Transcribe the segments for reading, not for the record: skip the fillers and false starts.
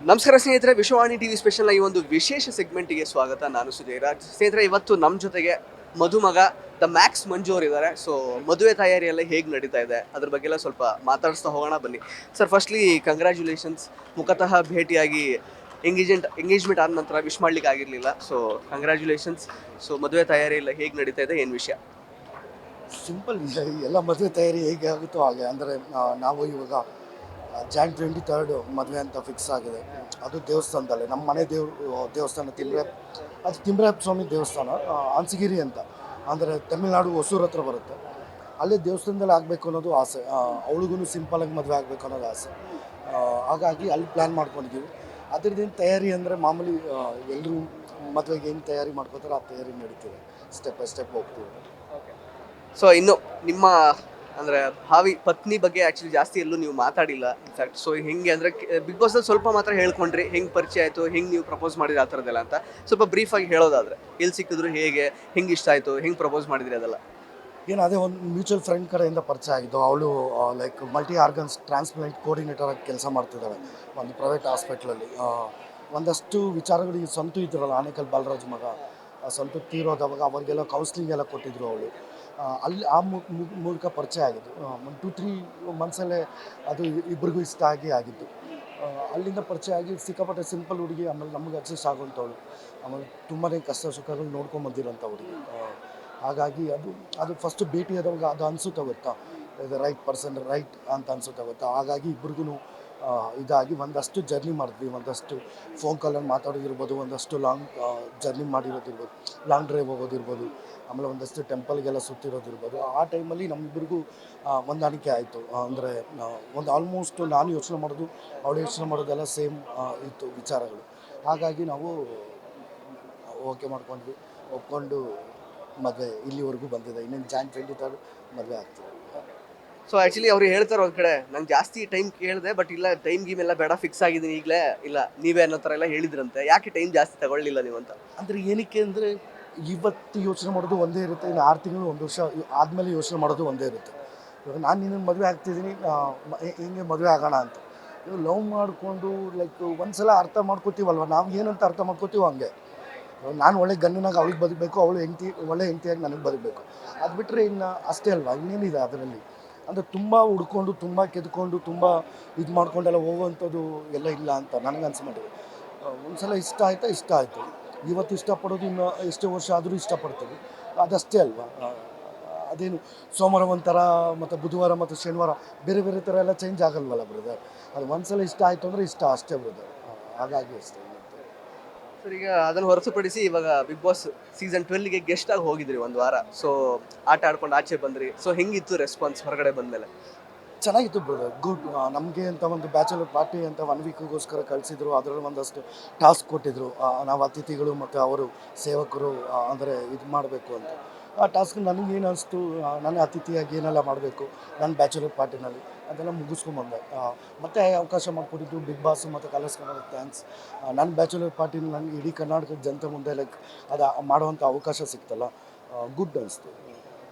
ನಮಸ್ಕಾರ ಸ್ನೇಹಿತರೆ, ವಿಶ್ವವಾಣಿ ಟಿವಿ ಸ್ಪೆಷಲ್ನ ಈ ಒಂದು ವಿಶೇಷ ಸೆಗ್ಮೆಂಟಿಗೆ ಸ್ವಾಗತ. ನಾನು ಸುಜಯರಾಜ್. ಸ್ನೇಹಿತರೆ, ಇವತ್ತು ನಮ್ಮ ಜೊತೆಗೆ ಮದುಮಗ ದ ಮ್ಯಾಕ್ಸ್ ಮಂಜು ಅವರು ಇದ್ದಾರೆ. ಸೊ ಮದುವೆ ತಯಾರಿ ಎಲ್ಲ ಹೇಗೆ ನಡೀತಾ ಇದೆ ಅದ್ರ ಬಗ್ಗೆ ಎಲ್ಲ ಸ್ವಲ್ಪ ಮಾತಾಡಿಸ್ತಾ ಹೋಗೋಣ ಬನ್ನಿ. Sir, firstly congratulations. ಮುಖತಃ ಭೇಟಿಯಾಗಿ ಎಂಗೇಜ್ಮೆಂಟ್ ಆದ ನಂತರ ವಿಶ್ ಮಾಡ್ಲಿಕ್ಕೆ ಆಗಿರಲಿಲ್ಲ. So congratulations. ಸೊ ಮದುವೆ ತಯಾರಿ ಎಲ್ಲ ಹೇಗೆ ನಡೀತಾ ಇದೆ, ಏನು ವಿಷಯ? ಸಿಂಪಲ್ ಇದೆ. ಎಲ್ಲ ಮದುವೆ ತಯಾರಿ ಹೇಗೆ ಆಗುತ್ತೋ ಹಾಗೆ. ಅಂದರೆ ನಾವು ಇವಾಗ ಜಾನ್ 23 ಮದುವೆ ಅಂತ ಫಿಕ್ಸ್ ಆಗಿದೆ. ಅದು ದೇವಸ್ಥಾನದಲ್ಲೇ, ನಮ್ಮ ಮನೆ ದೇವಸ್ಥಾನ ಅದು ತಿಮ್ರಾಯಪ್ಪ ಸ್ವಾಮಿ ದೇವಸ್ಥಾನ, ಅನ್ಸಿಗಿರಿ ಅಂತ. ಅಂದರೆ ತಮಿಳ್ನಾಡು ಹೊಸೂರು ಹತ್ರ ಬರುತ್ತೆ. ಅಲ್ಲೇ ದೇವಸ್ಥಾನದಲ್ಲಿ ಆಗಬೇಕು ಅನ್ನೋದು ಆಸೆ. ಅವಳಿಗೂ ಸಿಂಪಲಾಗಿ ಮದುವೆ ಆಗಬೇಕು ಅನ್ನೋದು ಆಸೆ. ಹಾಗಾಗಿ ಅಲ್ಲಿ ಪ್ಲ್ಯಾನ್ ಮಾಡ್ಕೊಂಡಿದ್ದೀವಿ. ಅದರದ್ದೇನು ತಯಾರಿ ಅಂದರೆ ಮಾಮೂಲಿ ಎಲ್ಲರೂ ಮದುವೆಗೆ ಏನು ತಯಾರಿ ಮಾಡ್ಕೋತಾರೆ ಆ ತಯಾರಿ ನಡೀತಿದೆ. ಸ್ಟೆಪ್ ಬೈ ಸ್ಟೆಪ್ ಹೋಗ್ತೀವಿ. ಸೊ ಇನ್ನು ನಿಮ್ಮ ಅಂದ್ರೆ ಭಾವಿ ಪತ್ನಿ ಬಗ್ಗೆ ಆಕ್ಚುಲಿ ಜಾಸ್ತಿ ಎಲ್ಲೂ ನೀವು ಮಾತಾಡಿಲ್ಲ ಇನ್ಫ್ಯಾಕ್ಟ್. ಸೊ ಹೆಂಗೆ ಅಂದ್ರೆ ಬಿಗ್ ಬಾಸ್ ಅಲ್ಲಿ ಸ್ವಲ್ಪ ಮಾತ್ರ ಹೇಳ್ಕೊಂಡ್ರಿ, ಹೆಂಗ್ ಪರಿಚಯ ಆಯ್ತು, ಹೆಂಗ್ ನೀವು ಪ್ರಪೋಸ್ ಮಾಡಿದ್ರಿ ಆ ಥರದ್ದೆಲ್ಲ ಅಂತ ಸ್ವಲ್ಪ ಬ್ರೀಫ್ ಆಗಿ ಹೇಳೋದಾದ್ರೆ, ಎಲ್ಲಿ ಸಿಕ್ಕಿದ್ರು, ಹೇಗೆ, ಹೆಂಗ್ ಇಷ್ಟ ಆಯ್ತು, ಹೆಂಗ್ ಪ್ರಪೋಸ್ ಮಾಡಿದ್ರಿ ಅದೆಲ್ಲ. ಏನು ಅದೇ ಒಂದು ಮ್ಯೂಚುವಲ್ ಫ್ರೆಂಡ್ ಕಡೆಯಿಂದ ಪರಿಚಯ ಆಗಿದ್ದು. ಅವಳು like multi organs transplant coordinator ಆಗಿ ಕೆಲಸ ಮಾಡ್ತಿದ್ದಾಳೆ ಒಂದು ಪ್ರೈವೇಟ್ ಹಾಸ್ಪಿಟ್ಲಲ್ಲಿ. ಒಂದಷ್ಟು ವಿಚಾರಗಳು ಈ ಸ್ವಂತ ಇದ್ರಲ್ಲ, ಆನೇಕಲ್ ಬಾಲರಾಜ್ ಮಗ ಸ್ವಂತ ತೀರೋದವಾಗ ಅವರಿಗೆಲ್ಲ ಕೌನ್ಸ್ಲಿಂಗ್ ಎಲ್ಲ ಕೊಟ್ಟಿದ್ರು ಅವಳು. ಅಲ್ಲಿ ಆ ಮೂಲಕ ಪರಿಚಯ ಆಗಿದ್ದು. ಒಂದು 2-3 ಮಂತ್ಸಲ್ಲೇ ಅದು ಇಬ್ಬರಿಗೂ ಇಷ್ಟ ಆಗಿದ್ದು. ಅಲ್ಲಿಂದ ಪರಿಚಯ ಆಗಿ ಸಿಕ್ಕಾಪಟ್ಟೆ ಸಿಂಪಲ್ ಹುಡುಗಿ. ಆಮೇಲೆ ನಮಗೆ ಅಡ್ಜಸ್ಟ್ ಆಗುವಂಥವಳು. ಆಮೇಲೆ ತುಂಬಾ ಕಷ್ಟ ಸುಖಗಳು ನೋಡ್ಕೊಂಬಂದಿರೋಂಥ ಹುಡುಗಿ. ಹಾಗಾಗಿ ಅದು ಫಸ್ಟ್ ಭೇಟಿಯಾದವಾಗ ಅದು ಅನಿಸುತ್ತೆ ಗೊತ್ತಾ, ಇದು ರೈಟ್ ಪರ್ಸನ್ ರೈಟ್ ಅಂತ ಅನಿಸುತ್ತೆ ಗೊತ್ತಾ. ಹಾಗಾಗಿ ಇಬ್ರಿಗೂ ಇದಾಗಿ ಒಂದಷ್ಟು ಜರ್ನಿ ಮಾಡಿದ್ವಿ. ಒಂದಷ್ಟು ಫೋನ್ ಕಾಲಲ್ಲಿ ಮಾತಾಡೋದಿರ್ಬೋದು, ಒಂದಷ್ಟು ಲಾಂಗ್ ಜರ್ನಿ ಮಾಡಿರೋದಿರ್ಬೋದು, ಲಾಂಗ್ ಡ್ರೈವ್ ಹೋಗೋದಿರ್ಬೋದು, ಆಮೇಲೆ ಒಂದಷ್ಟು ಟೆಂಪಲ್ಗೆಲ್ಲ ಸುತ್ತಿರೋದಿರ್ಬೋದು. ಆ ಟೈಮಲ್ಲಿ ನಮ್ಮಿಬ್ಬರಿಗೂ ಹೊಂದಾಣಿಕೆ ಆಯಿತು. ಅಂದರೆ ಒಂದು ಆಲ್ಮೋಸ್ಟ್ ನಾನು ಯೋಚನೆ ಮಾಡೋದು ಅವಳು ಯೋಚನೆ ಮಾಡೋದೆಲ್ಲ ಸೇಮ್ ಇತ್ತು ವಿಚಾರಗಳು. ಹಾಗಾಗಿ ನಾವು ಓಕೆ ಮಾಡ್ಕೊಂಡ್ವಿ, ಒಪ್ಕೊಂಡು ಮದುವೆ ಇಲ್ಲಿವರೆಗೂ ಬಂದಿದೆ. ಇನ್ನೇನು ಜಾನ್ 23 ಮದುವೆ ಆಗ್ತದೆ. ಸೊ ಆಕ್ಚುಲಿ ಅವ್ರು ಹೇಳ್ತಾರೆ ಒಂದ್ ಕಡೆ, ನಂಗೆ ಜಾಸ್ತಿ ಟೈಮ್ ಕೇಳಿದೆ, ಬಟ್ ಇಲ್ಲ ಟೈಮ್ ಗೀಮ್ ಎಲ್ಲ ಬೇಡ, ಫಿಕ್ಸ್ ಆಗಿದ್ದೀನಿ ಈಗಲೇ, ಇಲ್ಲ ನೀವೇ ಅನ್ನೋ ಥರ ಎಲ್ಲ ಹೇಳಿದ್ರಂತೆ. ಯಾಕೆ ಟೈಮ್ ಜಾಸ್ತಿ ತಗೊಳ್ಳಿಲ್ಲ ನೀವು ಅಂತ? ಅಂದರೆ ಏನಕ್ಕೆ ಅಂದರೆ ಇವತ್ತು ಯೋಚನೆ ಮಾಡೋದು ಒಂದೇ ಇರುತ್ತೆ, ಇನ್ನು 6 ತಿಂಗಳು 1 ವರ್ಷ ಆದಮೇಲೆ ಯೋಚನೆ ಮಾಡೋದು ಒಂದೇ ಇರುತ್ತೆ. ಇವಾಗ ನಾನು ನಿನ್ನ ಮದುವೆ ಆಗ್ತಿದ್ದೀನಿ, ಹಿಂಗೆ ಮದುವೆ ಆಗೋಣ ಅಂತ. ಇವಾಗ ಲವ್ ಮಾಡಿಕೊಂಡು ಲೈಕ್ ಒಂದ್ಸಲ ಅರ್ಥ ಮಾಡ್ಕೋತೀವಲ್ವ, ನಾವು ಏನಂತ ಅರ್ಥ ಮಾಡ್ಕೋತೀವೋ ಹಂಗೆ. ನಾನು ಒಳ್ಳೆ ಗಂಡನಾಗಿ ಅವಳಿಗೆ ಬದುಕಬೇಕು, ಅವಳು ಒಳ್ಳೆ ಹೆಂಡತಿಯಾಗಿ ನನಗೆ ಬದುಕಬೇಕು. ಅದು ಬಿಟ್ಟರೆ ಇನ್ನು ಅಷ್ಟೇ ಅಲ್ವಾ, ಇನ್ನೇನಿದೆ ಅದರಲ್ಲಿ. ಅಂದರೆ ತುಂಬ ಹುಡ್ಕೊಂಡು, ತುಂಬ ಕೆದ್ಕೊಂಡು, ತುಂಬ ಇದು ಮಾಡ್ಕೊಂಡೆಲ್ಲ ಹೋಗುವಂಥದ್ದು ಎಲ್ಲ ಇಲ್ಲ ಅಂತ ನನಗನ್ಸ್ಮಟ್ಟಿದೆ. ಒಂದು ಸಲ ಇಷ್ಟ ಆಯಿತು. ಇವತ್ತು ಇಷ್ಟಪಡೋದು ಇನ್ನು ಎಷ್ಟೋ ವರ್ಷ ಆದರೂ ಇಷ್ಟಪಡ್ತೀವಿ, ಅದಷ್ಟೇ ಅಲ್ವಾ. ಅದೇನು ಸೋಮವಾರ ಒಂಥರ ಮತ್ತು ಬುಧವಾರ ಮತ್ತು ಶನಿವಾರ ಬೇರೆ ಬೇರೆ ಥರ ಎಲ್ಲ ಚೇಂಜ್ ಆಗಲ್ವಲ್ಲ ಬ್ರದರ್. ಅದು ಒಂದು ಸಲ ಇಷ್ಟ ಆಯಿತು ಅಂದರೆ ಇಷ್ಟ ಅಷ್ಟೇ ಬ್ರದರ್. ಹಾಗಾಗಿ ಅಷ್ಟೇ. ಸರ್, ಈಗ ಅದನ್ನು ಹೊರತುಪಡಿಸಿ ಇವಾಗ ಬಿಗ್ ಬಾಸ್ ಸೀಸನ್ 12ಗೆ ಗೆಸ್ಟ್ ಆಗಿ ಹೋಗಿದ್ರಿ ಒಂದು ವಾರ. ಸೊ ಆಟ ಆಡ್ಕೊಂಡು ಆಚೆ ಬಂದ್ರಿ. ಸೊ ಹೆಂಗಿತ್ತು ರೆಸ್ಪಾನ್ಸ್ ಹೊರಗಡೆ ಬಂದಮೇಲೆ? ಚೆನ್ನಾಗಿತ್ತು ಬ್ರದರ್, ಗುಡ್. ನಮಗೆ ಅಂತ ಒಂದು ಬ್ಯಾಚುಲರ್ ಪಾರ್ಟಿ ಅಂತ 1 ವೀಕ್ಗೋಸ್ಕರ ಕಳಿಸಿದ್ರು. ಅದರಲ್ಲಿ ಒಂದಷ್ಟು ಟಾಸ್ಕ್ ಕೊಟ್ಟಿದ್ದರು. ನಾವು ಅತಿಥಿಗಳು ಮತ್ತು ಅವರು ಸೇವಕರು ಅಂದರೆ ಇದು ಮಾಡಬೇಕು ಅಂತ. ಆ ಟಾಸ್ಕ್ ನನಗೇನು ಅನಿಸ್ತು, ನನ್ನ ಅತಿಥಿಯಾಗಿ ಏನೆಲ್ಲ ಮಾಡಬೇಕು ನನ್ನ ಬ್ಯಾಚುಲರ್ ಪಾರ್ಟಿನಲ್ಲಿ ಅದೆಲ್ಲ ಮುಗಿಸ್ಕೊಂಬಂದೆ. ಮತ್ತೆ ಅವಕಾಶ ಮಾಡಿಕೊಟ್ಟಿದ್ದು ಬಿಗ್ ಬಾಸ್ ಮತ್ತು ಕಲರ್ಸ್ ಕನ್ನಡ, ಥ್ಯಾಂಕ್ಸ್. ನನ್ನ ಬ್ಯಾಚುಲರ್ ಪಾರ್ಟಿನ ನನಗೆ ಇಡೀ ಕರ್ನಾಟಕದ ಜನತೆ ಮುಂದೆ ಲೈಕ್ ಅದು ಮಾಡುವಂಥ ಅವಕಾಶ ಸಿಕ್ತಲ್ಲ, ಗುಡ್ ಅನಿಸ್ತು.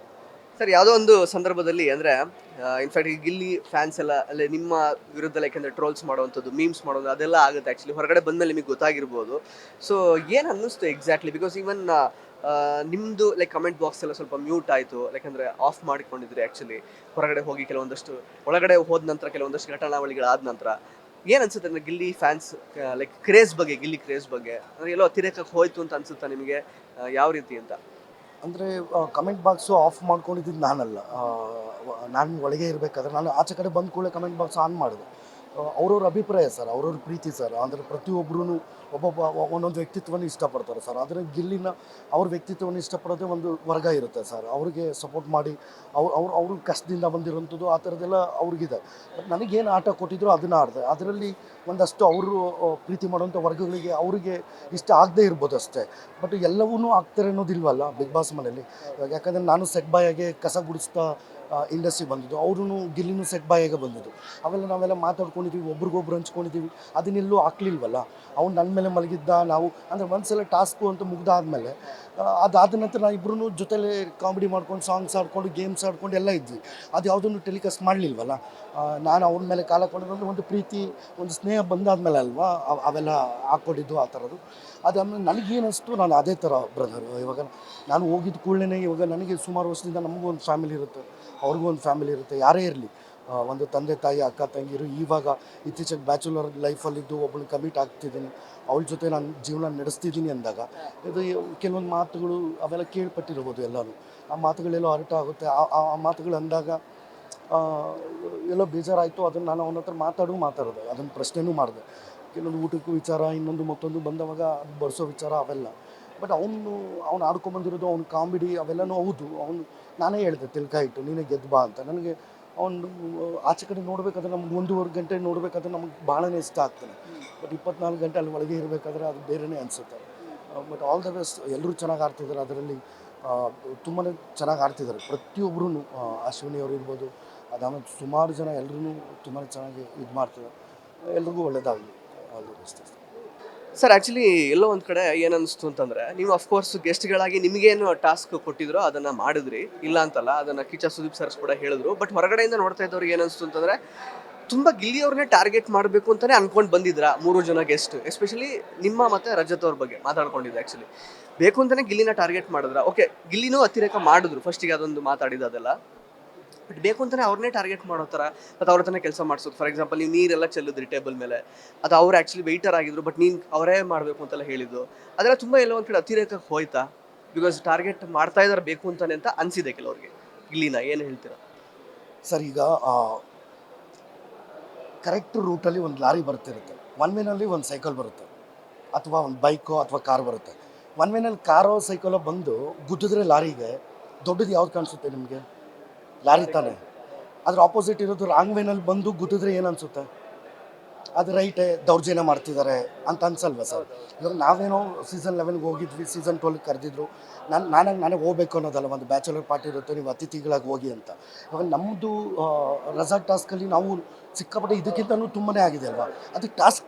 ಸರ್, ಯಾವುದೋ ಒಂದು ಸಂದರ್ಭದಲ್ಲಿ ಅಂದರೆ ಇನ್ಫ್ಯಾಕ್ಟ್ ಈ ಗಿಲ್ಲಿ ಫ್ಯಾನ್ಸ್ ಎಲ್ಲ ಅಲ್ಲೇ ನಿಮ್ಮ ವಿರುದ್ಧ ಯಾಕೆಂದರೆ ಟ್ರೋಲ್ಸ್ ಮಾಡುವಂಥದ್ದು, ಮೀಮ್ಸ್ ಮಾಡೋದು ಅದೆಲ್ಲ ಆಗುತ್ತೆ. ಆ್ಯಕ್ಚುಲಿ ಹೊರಗಡೆ ಬಂದಮೇಲೆ ನಿಮಗೆ ಗೊತ್ತಾಗಿರ್ಬೋದು. ಸೊ ಏನು ಅನ್ನಿಸ್ತು ಎಕ್ಸಾಕ್ಟ್ಲಿ? ಬಿಕಾಸ್ ಈವನ್ ನಿಮ್ಮದು ಲೈಕ್ ಕಮೆಂಟ್ ಬಾಕ್ಸ್ ಎಲ್ಲ ಸ್ವಲ್ಪ ಮ್ಯೂಟ್ ಆಯಿತು, ಯಾಕಂದರೆ ಆಫ್ ಮಾಡಿಕೊಂಡಿದ್ರಿ ಆ್ಯಕ್ಚುಲಿ. ಹೊರಗಡೆ ಹೋಗಿ ಕೆಲವೊಂದಷ್ಟು, ಒಳಗಡೆ ಹೋದ ನಂತರ ಕೆಲವೊಂದಷ್ಟು ಘಟನಾವಳಿಗಳಾದ ನಂತರ ಏನು ಅನ್ಸುತ್ತೆ ಅಂದರೆ ಗಿಲ್ಲಿ ಫ್ಯಾನ್ಸ್ ಲೈಕ್ ಕ್ರೇಜ್ ಬಗ್ಗೆ, ಗಿಲ್ಲಿ ಕ್ರೇಜ್ ಬಗ್ಗೆ ಅಂದರೆ ಎಲ್ಲೋ ತಿರಕಕ್ಕೆ ಹೋಯ್ತು ಅಂತ ಅನ್ಸುತ್ತಾ ನಿಮಗೆ? ಯಾವ ರೀತಿ ಅಂತ? ಅಂದರೆ ಕಮೆಂಟ್ ಬಾಕ್ಸು ಆಫ್ ಮಾಡ್ಕೊಂಡಿದ್ದು ನಾನಲ್ಲ. ನಾನು ಒಳಗೆ ಇರಬೇಕಾದ್ರೆ ನಾನು ಆಚೆ ಕಡೆ ಬಂದ ಕೂಡಲೇ ಕಮೆಂಟ್ ಬಾಕ್ಸ್ ಆನ್ ಮಾಡಿದೆ. ಅವ್ರವ್ರ ಅಭಿಪ್ರಾಯ ಸರ್, ಅವ್ರವ್ರ ಪ್ರೀತಿ ಸರ್. ಅಂದರೆ ಪ್ರತಿಯೊಬ್ಬರೂ ಒಬ್ಬೊಬ್ಬ ಒಂದೊಂದು ವ್ಯಕ್ತಿತ್ವವನ್ನು ಇಷ್ಟಪಡ್ತಾರೆ ಸರ್. ಆದರೆ ಗಿಲ್ಲಿನ ಅವ್ರ ವ್ಯಕ್ತಿತ್ವವನ್ನು ಇಷ್ಟಪಡೋದೇ ಒಂದು ವರ್ಗ ಇರುತ್ತೆ ಸರ್. ಅವ್ರಿಗೆ ಸಪೋರ್ಟ್ ಮಾಡಿ ಅವರು ಕಷ್ಟದಿಂದ ಬಂದಿರೋಂಥದ್ದು ಆ ಥರದ್ದೆಲ್ಲ ಅವ್ರಿಗಿದೆ. ಬಟ್ ನನಗೇನು ಆಟ ಕೊಟ್ಟಿದ್ರು ಅದನ್ನು ಆಡಿದೆ. ಅದರಲ್ಲಿ ಒಂದಷ್ಟು ಅವರು ಪ್ರೀತಿ ಮಾಡೋಂಥ ವರ್ಗಗಳಿಗೆ ಅವರಿಗೆ ಇಷ್ಟ ಆಗದೇ ಇರ್ಬೋದು ಅಷ್ಟೇ. ಬಟ್ ಎಲ್ಲವೂ ಆಗ್ತಾರೆ ಅನ್ನೋದಿಲ್ವಲ್ಲ ಬಿಗ್ ಬಾಸ್ ಮನೇಲಿ. ಇವಾಗ ಯಾಕಂದರೆ ನಾನು ಸೆಟ್ ಬಾಯಾಗೆ ಕಸ ಗುಡಿಸ್ತಾ ಇಂಡಸ್ಟ್ರಿ ಬಂದಿದ್ದು, ಅವರು ಗಿಲ್ಲಿನೂ ಸೆಟ್ ಬಾಯಾಗೆ ಬಂದಿದ್ದು. ನಾವೆಲ್ಲ ಮಾತಾಡ್ಕೊಂಡಿದ್ದೀವಿ, ಒಬ್ರಿಗೊಬ್ರು ಹಂಚ್ಕೊಂಡಿದ್ದೀವಿ, ಅದನ್ನೆಲ್ಲೂ ಹಾಕ್ಲಿಲ್ವಲ್ಲ. ಅವ್ನು ನನ್ನ ಮೇಲೆ ಮಲಗಿದ್ದ, ನಾವು ಅಂದರೆ ಒಂದ್ಸಲ ಟಾಸ್ಕು ಅಂತ ಮುಗ್ದಾದ್ಮೇಲೆ ಅದಾದ ನಂತರ ನಾವು ಇಬ್ಬರೂ ಜೊತೆಲೇ ಕಾಮಿಡಿ ಮಾಡ್ಕೊಂಡು, ಸಾಂಗ್ಸ್ ಆಡ್ಕೊಂಡು, ಗೇಮ್ಸ್ ಆಡ್ಕೊಂಡು ಎಲ್ಲ ಇದ್ವಿ. ಅದು ಯಾವುದನ್ನು ಟೆಲಿಕಾಸ್ಟ್ ಮಾಡಲಿಲ್ವಲ್ಲ. ನಾನು ಅವ್ರ ಮೇಲೆ ಕಾಲ ಕೊಡೋದಂದ್ರೆ ಒಂದು ಪ್ರೀತಿ, ಒಂದು ಸ್ನೇಹ ಬಂದಾದ್ಮೇಲೆ ಅಲ್ವಾ ಅವೆಲ್ಲ ಹಾಕ್ಕೊಂಡಿದ್ದು ಆ ಥರದ್ದು. ಅದಾದಮೇಲೆ ನನಗೇನಿಸ್ತು ನಾನು ಅದೇ ಥರ ಬ್ರದರು. ಇವಾಗ ನಾನು ಹೋಗಿದ್ದ ಕೂಡಲೇ ಇವಾಗ ನನಗೆ ಸುಮಾರು ವರ್ಷದಿಂದ ನಮಗೂ ಒಂದು ಫ್ಯಾಮಿಲಿ ಇರುತ್ತೆ, ಅವ್ರಿಗೂ ಒಂದು ಫ್ಯಾಮಿಲಿ ಇರುತ್ತೆ, ಯಾರೇ ಇರಲಿ. ಒಂದು ತಂದೆ ತಾಯಿ, ಅಕ್ಕ ತಂಗಿರು. ಇವಾಗ ಇತ್ತೀಚೆಗೆ ಬ್ಯಾಚುಲರ್ ಲೈಫಲ್ಲಿದ್ದು ಒಬ್ಬಳು ಕಮಿಟ್ ಆಗ್ತಿದ್ದೀನಿ, ಅವಳ ಜೊತೆ ನಾನು ಜೀವನ ನಡೆಸ್ತಿದ್ದೀನಿ ಅಂದಾಗ ಇದು ಕೆಲವೊಂದು ಮಾತುಗಳು ಅವೆಲ್ಲ ಕೇಳ್ಪಟ್ಟಿರ್ಬೋದು ಎಲ್ಲರೂ. ಆ ಮಾತುಗಳೆಲ್ಲೋ ಅರ್ಥ ಆಗುತ್ತೆ. ಆ ಮಾತುಗಳು ಅಂದಾಗ ಎಲ್ಲೋ ಬೇಜಾರಾಯಿತು. ಅದನ್ನು ನಾನು ಅವನ ಹತ್ರ ಮಾತಾಡೋದು, ಅದನ್ನು ಪ್ರಶ್ನೆನೂ ಮಾಡಿದೆ. ಕೆಲವೊಂದು ಊಟಕ್ಕೂ ವಿಚಾರ, ಇನ್ನೊಂದು ಮತ್ತೊಂದು ಬಂದವಾಗ ಅದು ಬಡಿಸೋ ವಿಚಾರ ಅವೆಲ್ಲ. ಬಟ್ ಅವ್ನು ಆಡ್ಕೊಂಬಂದಿರೋದು, ಅವ್ನ ಕಾಮಿಡಿ ಅವೆಲ್ಲನೂ ಹೌದು. ನಾನೇ ಹೇಳಿದೆ ತಿಲ್ಕ ಇಟ್ಟು ನೀನೇ ಗೆದ್ದು ಬಾ ಅಂತ. ನನಗೆ ಅವನು ಆಚೆ ಕಡೆ ನೋಡಬೇಕಾದ್ರೆ ನಮ್ಗೆ 1.5 ಗಂಟೆ ನೋಡಬೇಕಾದ್ರೆ ನಮ್ಗೆ ಭಾಳನೇ ಇಷ್ಟ ಆಗ್ತಾನೆ. ಬಟ್ 24 ಗಂಟೆ ಅಲ್ಲಿ ಒಳಗೆ ಇರಬೇಕಾದ್ರೆ ಅದು ಬೇರೆಯೇ ಅನಿಸುತ್ತೆ. But all the best. ಎಲ್ಲರೂ ಚೆನ್ನಾಗಿ ಆಡ್ತಿದ್ದಾರೆ ಅದರಲ್ಲಿ. ತುಂಬಾ ಚೆನ್ನಾಗಿ ಆಡ್ತಿದ್ದಾರೆ ಪ್ರತಿಯೊಬ್ಬರೂ. ಅಶ್ವಿನಿ ಅವರು ಇರ್ಬೋದು, ಅದಾದಮೇಲೆ ಸುಮಾರು ಜನ ಎಲ್ಲರೂ ತುಂಬಾ ಚೆನ್ನಾಗಿ ಇದು ಮಾಡ್ತಿದ್ದಾರೆ. ಎಲ್ರಿಗೂ ಒಳ್ಳೆಯದಾಗಲಿ. All the best. Sir actually ಎಲ್ಲೋ ಒಂದು ಕಡೆ ಏನನ್ನಿಸ್ತು ಅಂತಂದರೆ, ನೀವು ಅಫ್ಕೋರ್ಸ್ ಗೆಸ್ಟ್ಗಳಾಗಿ ನಿಮಗೇನು ಟಾಸ್ಕ್ ಕೊಟ್ಟಿದ್ರೋ ಅದನ್ನು ಮಾಡಿದ್ರಿ, ಇಲ್ಲ ಅಂತಲ್ಲ, ಅದನ್ನು ಕಿಚ್ಚ ಸುದೀಪ್ ಸರ್ಸ್ ಕೂಡ ಹೇಳಿದ್ರು. ಬಟ್ ಹೊರಗಡೆಯಿಂದ ನೋಡ್ತಾ ಇದ್ದವ್ರಿಗೆ ಏನನ್ನಿಸ್ತು ಅಂತಂದರೆ, ತುಂಬ ಗಿಲ್ಲಿ ಅವ್ರನ್ನೇ ಟಾರ್ಗೆಟ್ ಮಾಡಬೇಕು ಅಂತಲೇ ಅಂದ್ಕೊಂಡು ಬಂದಿದ್ರಾ 3 ಜನ ಗೆಸ್ಟ್. ಎಸ್ಪೆಷಲಿ ನಿಮ್ಮ ಮತ್ತು ರಜತ್ ಅವ್ರ ಬಗ್ಗೆ ಮಾತಾಡ್ಕೊಂಡಿದ್ದೆ. ಆ್ಯಕ್ಚುಲಿ ಬೇಕು ಅಂತಲೇ ಗಿಲ್ಲಿನ ಟಾರ್ಗೆಟ್ ಮಾಡಿದ್ರ? ಓಕೆ, ಗಿಲ್ಲಿನೂ ಅತಿರೇಕ ಮಾಡಿದ್ರು ಫಸ್ಟಿಗೆ, ಅದೊಂದು ಮಾತಾಡಿದ್ದು ಅದೆಲ್ಲ. ಬಟ್ ಬೇಕು ಅಂತಲೇ ಅವ್ರನ್ನೇ ಟಾರ್ಗೆಟ್ ಮಾಡೋ ಥರ ಮತ್ತು ಅವ್ರ ಹತ್ರನೇ ಕೆಲಸ ಮಾಡಿಸೋದು. ಫಾರ್ ಎಕ್ಸಾಂಪಲ್, ನೀವು ನೀರೆಲ್ಲ ಚೆಲ್ಲಿದ್ರಿ ಟೇಬಲ್ ಮೇಲೆ, ಅದು ಅವ್ರು ಆ್ಯಕ್ಚುಲಿ ವೆಯ್ಟರ್ ಆಗಿದ್ರು, ಬಟ್ ನೀನು ಅವರೇ ಮಾಡಬೇಕು ಅಂತೆಲ್ಲ ಹೇಳಿದ್ದು. ಅದೆಲ್ಲ ತುಂಬ ಎಲ್ಲೋ ಒಂದು ಕಡೆ ಅತಿರೇಕಕ್ಕೆ ಹೋಯ್ತಾ? ಬಿಕಾಸ್ ಟಾರ್ಗೆಟ್ ಮಾಡ್ತಾ ಇದ್ದಾರೆ ಬೇಕು ಅಂತಾನೆ ಅಂತ ಅನಿಸಿದೆ ಕೆಲವ್ರಿಗೆ. ಗಿಲ್ಲಿನ ಏನು ಹೇಳ್ತೀರಾ? ಸರ್, ಈಗ ಕರೆಕ್ಟ್ ರೂಟಲ್ಲಿ ಒಂದು ಲಾರಿ ಬರ್ತಿರುತ್ತೆ, ಒನ್ ವೇನಲ್ಲಿ ಒಂದು ಸೈಕಲ್ ಬರುತ್ತೆ, ಅಥವಾ ಒಂದು ಬೈಕೋ ಅಥವಾ ಕಾರ್ ಬರುತ್ತೆ. ಒನ್ ವೇನಲ್ಲಿ ಕಾರೋ ಸೈಕಲೋ ಬಂದು ಗುದ್ದಿದ್ರೆ ಲಾರಿಗೆ ದೊಡ್ಡದು ಯಾವ್ದು ಕಾಣಿಸುತ್ತೆ ನಿಮಗೆ? ಲಾರಿ ತಾನೆ. ಅದ್ರ ಆಪೋಸಿಟ್ ಇರೋದು ರಾಂಗ್ ವೇನಲ್ಲಿ ಬಂದು ಗುದ್ದಿದ್ರೆ ಏನು ಅನಿಸುತ್ತೆ? ಅದು ರೈಟೇ, ದೌರ್ಜನ್ಯ ಮಾಡ್ತಿದ್ದಾರೆ ಅಂತ ಅನ್ಸಲ್ವ ಸರ್? ಇವಾಗ ನಾವೇನೋ ಸೀಸನ್ 11ಗೆ ಹೋಗಿದ್ವಿ, ಸೀಸನ್ 12ಗೆ ಕರೆದಿದ್ರು. ನಾನೇ ಹೋಗ್ಬೇಕು ಅನ್ನೋದಲ್ಲ, ಒಂದು ಬ್ಯಾಚುಲರ್ ಪಾರ್ಟಿ ಇರುತ್ತೆ, ನೀವು ಅತಿಥಿಗಳಾಗಿ ಹೋಗಿ ಅಂತ. ಇವಾಗ ನಮ್ಮದು ರೆಸಾರ್ಟ್ ಟಾಸ್ಕಲ್ಲಿ ನಾವು ಸಿಕ್ಕಾಪಟ್ಟೆ ಇದಕ್ಕಿಂತಲೂ ತುಂಬಾ ಆಗಿದೆ ಅಲ್ವಾ. ಅದು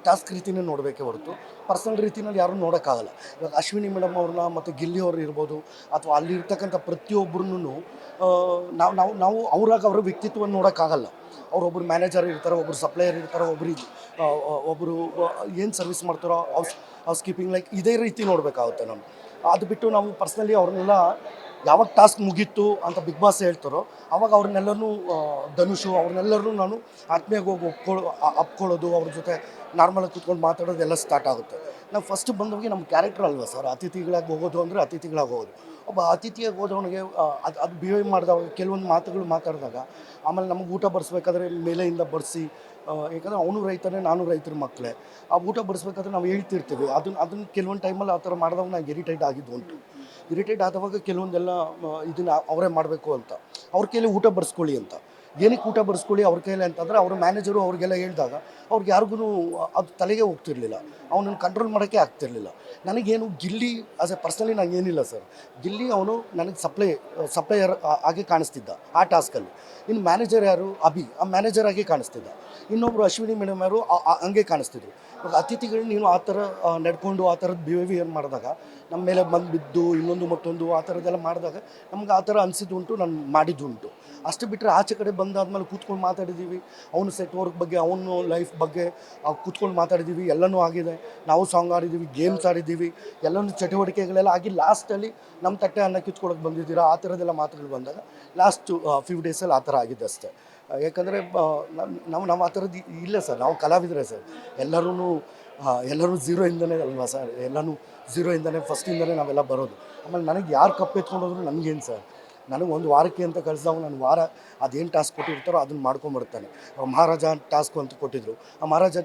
ಟಾಸ್ಕ್ ರೀತಿಯೇ ನೋಡಬೇಕೇ ಹೊರತು ಪರ್ಸನಲ್ ರೀತಿಯಲ್ಲಿ ಯಾರೂ ನೋಡೋಕ್ಕಾಗಲ್ಲ. ಇವಾಗ ಅಶ್ವಿನಿ ಮೇಡಮ್ ಅವ್ರನ್ನ ಮತ್ತು ಗಿಲ್ಲಿ ಅವ್ರು ಇರ್ಬೋದು, ಅಥವಾ ಅಲ್ಲಿರ್ತಕ್ಕಂಥ ಪ್ರತಿಯೊಬ್ಬರೂ ನಾವು ಅವ್ರ ವ್ಯಕ್ತಿತ್ವವನ್ನು ನೋಡೋಕ್ಕಾಗಲ್ಲ. ಅವರೊಬ್ಬರು ಮ್ಯಾನೇಜರ್ ಇರ್ತಾರೆ, ಒಬ್ಬರು ಸಪ್ಲೈಯರ್ ಇರ್ತಾರೆ, ಒಬ್ಬರು ಏನು ಸರ್ವಿಸ್ ಮಾಡ್ತಾರೋ ಹೌಸ್ ಕೀಪಿಂಗ್, ಲೈಕ್ ಇದೇ ರೀತಿ ನೋಡಬೇಕಾಗುತ್ತೆ ನಾವು. ಅದು ಬಿಟ್ಟು ನಾವು ಪರ್ಸ್ನಲಿ ಅವ್ರನ್ನೆಲ್ಲ ಯಾವಾಗ ಟಾಸ್ಕ್ ಮುಗೀತು ಅಂತ ಬಿಗ್ ಬಾಸ್ ಹೇಳ್ತಾರೋ ಆವಾಗ ಅವ್ರನ್ನೆಲ್ಲರೂ ಧನುಷು ಅವ್ರನ್ನೆಲ್ಲರೂ ನಾನು ಆತ್ಮೀಯವಾಗಿ ಹೋಗಿ ಅಪ್ಕೊಳ್ಳೋದು, ಅವ್ರ ಜೊತೆ ನಾರ್ಮಲಾಗಿ ಕೂತ್ಕೊಂಡು ಮಾತಾಡೋದು ಎಲ್ಲ ಸ್ಟಾರ್ಟ್ ಆಗುತ್ತೆ. ನಾವು ಫಸ್ಟ್ ಬಂದೋಗಿ ನಮ್ಮ ಕ್ಯಾರೆಕ್ಟರ್ ಅಲ್ವಾ ಸರ್, ಅತಿಥಿಗಳಾಗಿ ಹೋಗೋದು ಅಂದರೆ ಅತಿಥಿಗಳಾಗಿ ಹೋಗೋದು. ಒಬ್ಬ ಅತಿಥಿಯಾಗಿ ಹೋದವನಿಗೆ ಅದು ಬಿಹೇವ್ ಮಾಡಿದಾಗ ಕೆಲವೊಂದು ಮಾತುಗಳು ಮಾತಾಡಿದಾಗ, ಆಮೇಲೆ ನಮಗೆ ಊಟ ಬಡಿಸ್ಬೇಕಾದ್ರೆ ಮೇಲೆಯಿಂದ ಬಡಿಸಿ, ಯಾಕಂದರೆ ಅವನು ರೈತನೇ, ನಾನು ರೈತರ ಮಕ್ಕಳೇ. ಆ ಊಟ ಬಡಿಸ್ಬೇಕಾದ್ರೆ ನಾವು ಹೇಳ್ತಿರ್ತೀವಿ, ಅದನ್ನು ಕೆಲವೊಂದು ಟೈಮಲ್ಲಿ ಆ ಥರ ಮಾಡಿದಾಗ ನಾನು ಇರಿಟೇಟ್ ಆಗಿದ್ದು ಉಂಟು. ಇರಿಟೇಟ್ ಆದವಾಗ ಕೆಲವೊಂದೆಲ್ಲ ಇದನ್ನು ಅವರೇ ಮಾಡಬೇಕು ಅಂತ, ಅವ್ರ ಕೈಯಲ್ಲಿ ಊಟ ಬಡಿಸ್ಕೊಳ್ಳಿ ಅಂತ. ಏನಕ್ಕೆ ಊಟ ಬಡಿಸ್ಕೊಳ್ಳಿ ಅವ್ರ ಕೈಯಲ್ಲಿ ಅಂತಂದರೆ, ಅವ್ರ ಮ್ಯಾನೇಜರು ಅವ್ರಿಗೆಲ್ಲ ಹೇಳಿದಾಗ ಅವ್ರಿಗೆ ಯಾರಿಗೂ ಅದು ತಲೆಗೆ ಹೋಗ್ತಿರ್ಲಿಲ್ಲ, ಅವನನ್ನು ಕಂಟ್ರೋಲ್ ಮಾಡೋಕ್ಕೆ ಆಗ್ತಿರ್ಲಿಲ್ಲ. ನನಗೇನು Gilli as A personally ನನಗೇನಿಲ್ಲ sir. Gilli ಅವನು ನನಗೆ ಸಪ್ಲೈಯರ್ ಆಗಿ ಕಾಣಿಸ್ತಿದ್ದ ಆ ಟಾಸ್ಕಲ್ಲಿ. ಇನ್ನು ಮ್ಯಾನೇಜರ್ ಯಾರು? ಅಭಿ, ಆ ಮ್ಯಾನೇಜರ್ ಆಗಿ ಕಾಣಿಸ್ತಿದ್ದ. ಇನ್ನೊಬ್ಬರು ಅಶ್ವಿನಿ ಮೇಡಮ್ ಯಾರು ಹಂಗೆ ಕಾಣಿಸ್ತಿದ್ರು. ಇವಾಗ ಅತಿಥಿಗಳು ನೀನು ಆ ಥರ ನಡ್ಕೊಂಡು ಆ ಥರದ್ದು ಬಿಹೇವಿಯರ್ ಮಾಡಿದಾಗ, ನಮ್ಮ ಮೇಲೆ ಬಂದು ಬಿದ್ದು ಇನ್ನೊಂದು ಮತ್ತೊಂದು ಆ ಥರದ್ದೆಲ್ಲ ಮಾಡಿದಾಗ ನಮ್ಗೆ ಆ ಥರ ಅನಿಸಿದ್ದು ಉಂಟು, ನಾನು ಮಾಡಿದ್ದು ಉಂಟು. ಅಷ್ಟು ಬಿಟ್ಟರೆ ಆಚೆ ಕಡೆ ಬಂದಾದ್ಮೇಲೆ ಕೂತ್ಕೊಂಡು ಮಾತಾಡಿದ್ದೀವಿ, ಅವನು ಸೆಟ್ ವರ್ಕ್ ಬಗ್ಗೆ, ಅವನು ಲೈಫ್ ಬಗ್ಗೆ ಕೂತ್ಕೊಂಡು ಮಾತಾಡಿದ್ದೀವಿ, ಎಲ್ಲನೂ ಆಗಿದೆ. ನಾವು ಸಾಂಗ್ ಆಡಿದ್ದೀವಿ, ಗೇಮ್ಸ್ ಆಡಿದ್ದೀವಿ, ಎಲ್ಲನೂ ಚಟುವಟಿಕೆಗಳೆಲ್ಲ ಆಗಿ ಲಾಸ್ಟಲ್ಲಿ ನಮ್ಮ ತಟ್ಟೆ ಅನ್ನ ಕಿತ್ಕೊಳ್ಳೋಕೆ ಬಂದಿದ್ದೀರಾ ಆ ಥರದ್ದೆಲ್ಲ ಮಾತುಗಳು ಬಂದಾಗ ಲಾಸ್ಟ್ ಫ್ಯೂ ಡೇಸಲ್ಲಿ ಆ ಥರ ಆಗಿದ್ದು ಅಷ್ಟೇ. ಯಾಕಂದರೆ ನಾವು ಆ ಥರದ್ದು ಇಲ್ಲ ಸರ್, ನಾವು ಕಲಾವಿದರೆ ಸರ್. ಎಲ್ಲರೂ ಝೀರೋಯಿಂದನೇ ಅಲ್ವಾ ಸರ್, ಎಲ್ಲನೂ ಝೀರೋಯಿಂದನೇ ಫಸ್ಟಿಂದನೇ ನಾವೆಲ್ಲ ಬರೋದು. ಆಮೇಲೆ ನನಗೆ ಯಾರು ಕಪ್ ಎತ್ಕೊಂಡೋದ್ರು ನನಗೇನು ಸರ್, ನನಗೆ ಒಂದು ವಾರಕ್ಕೆ ಅಂತ ಕಳಿಸಿದಾಗ ನಾನು ವಾರ ಅದೇನು ಟಾಸ್ಕ್ ಕೊಟ್ಟಿರ್ತಾರೋ ಅದನ್ನು ಮಾಡ್ಕೊಂಬರ್ತಾನೆ. ಮಹಾರಾಜ ಟಾಸ್ಕು ಅಂತ ಕೊಟ್ಟಿದ್ದರು, ಆ ಮಹಾರಾಜ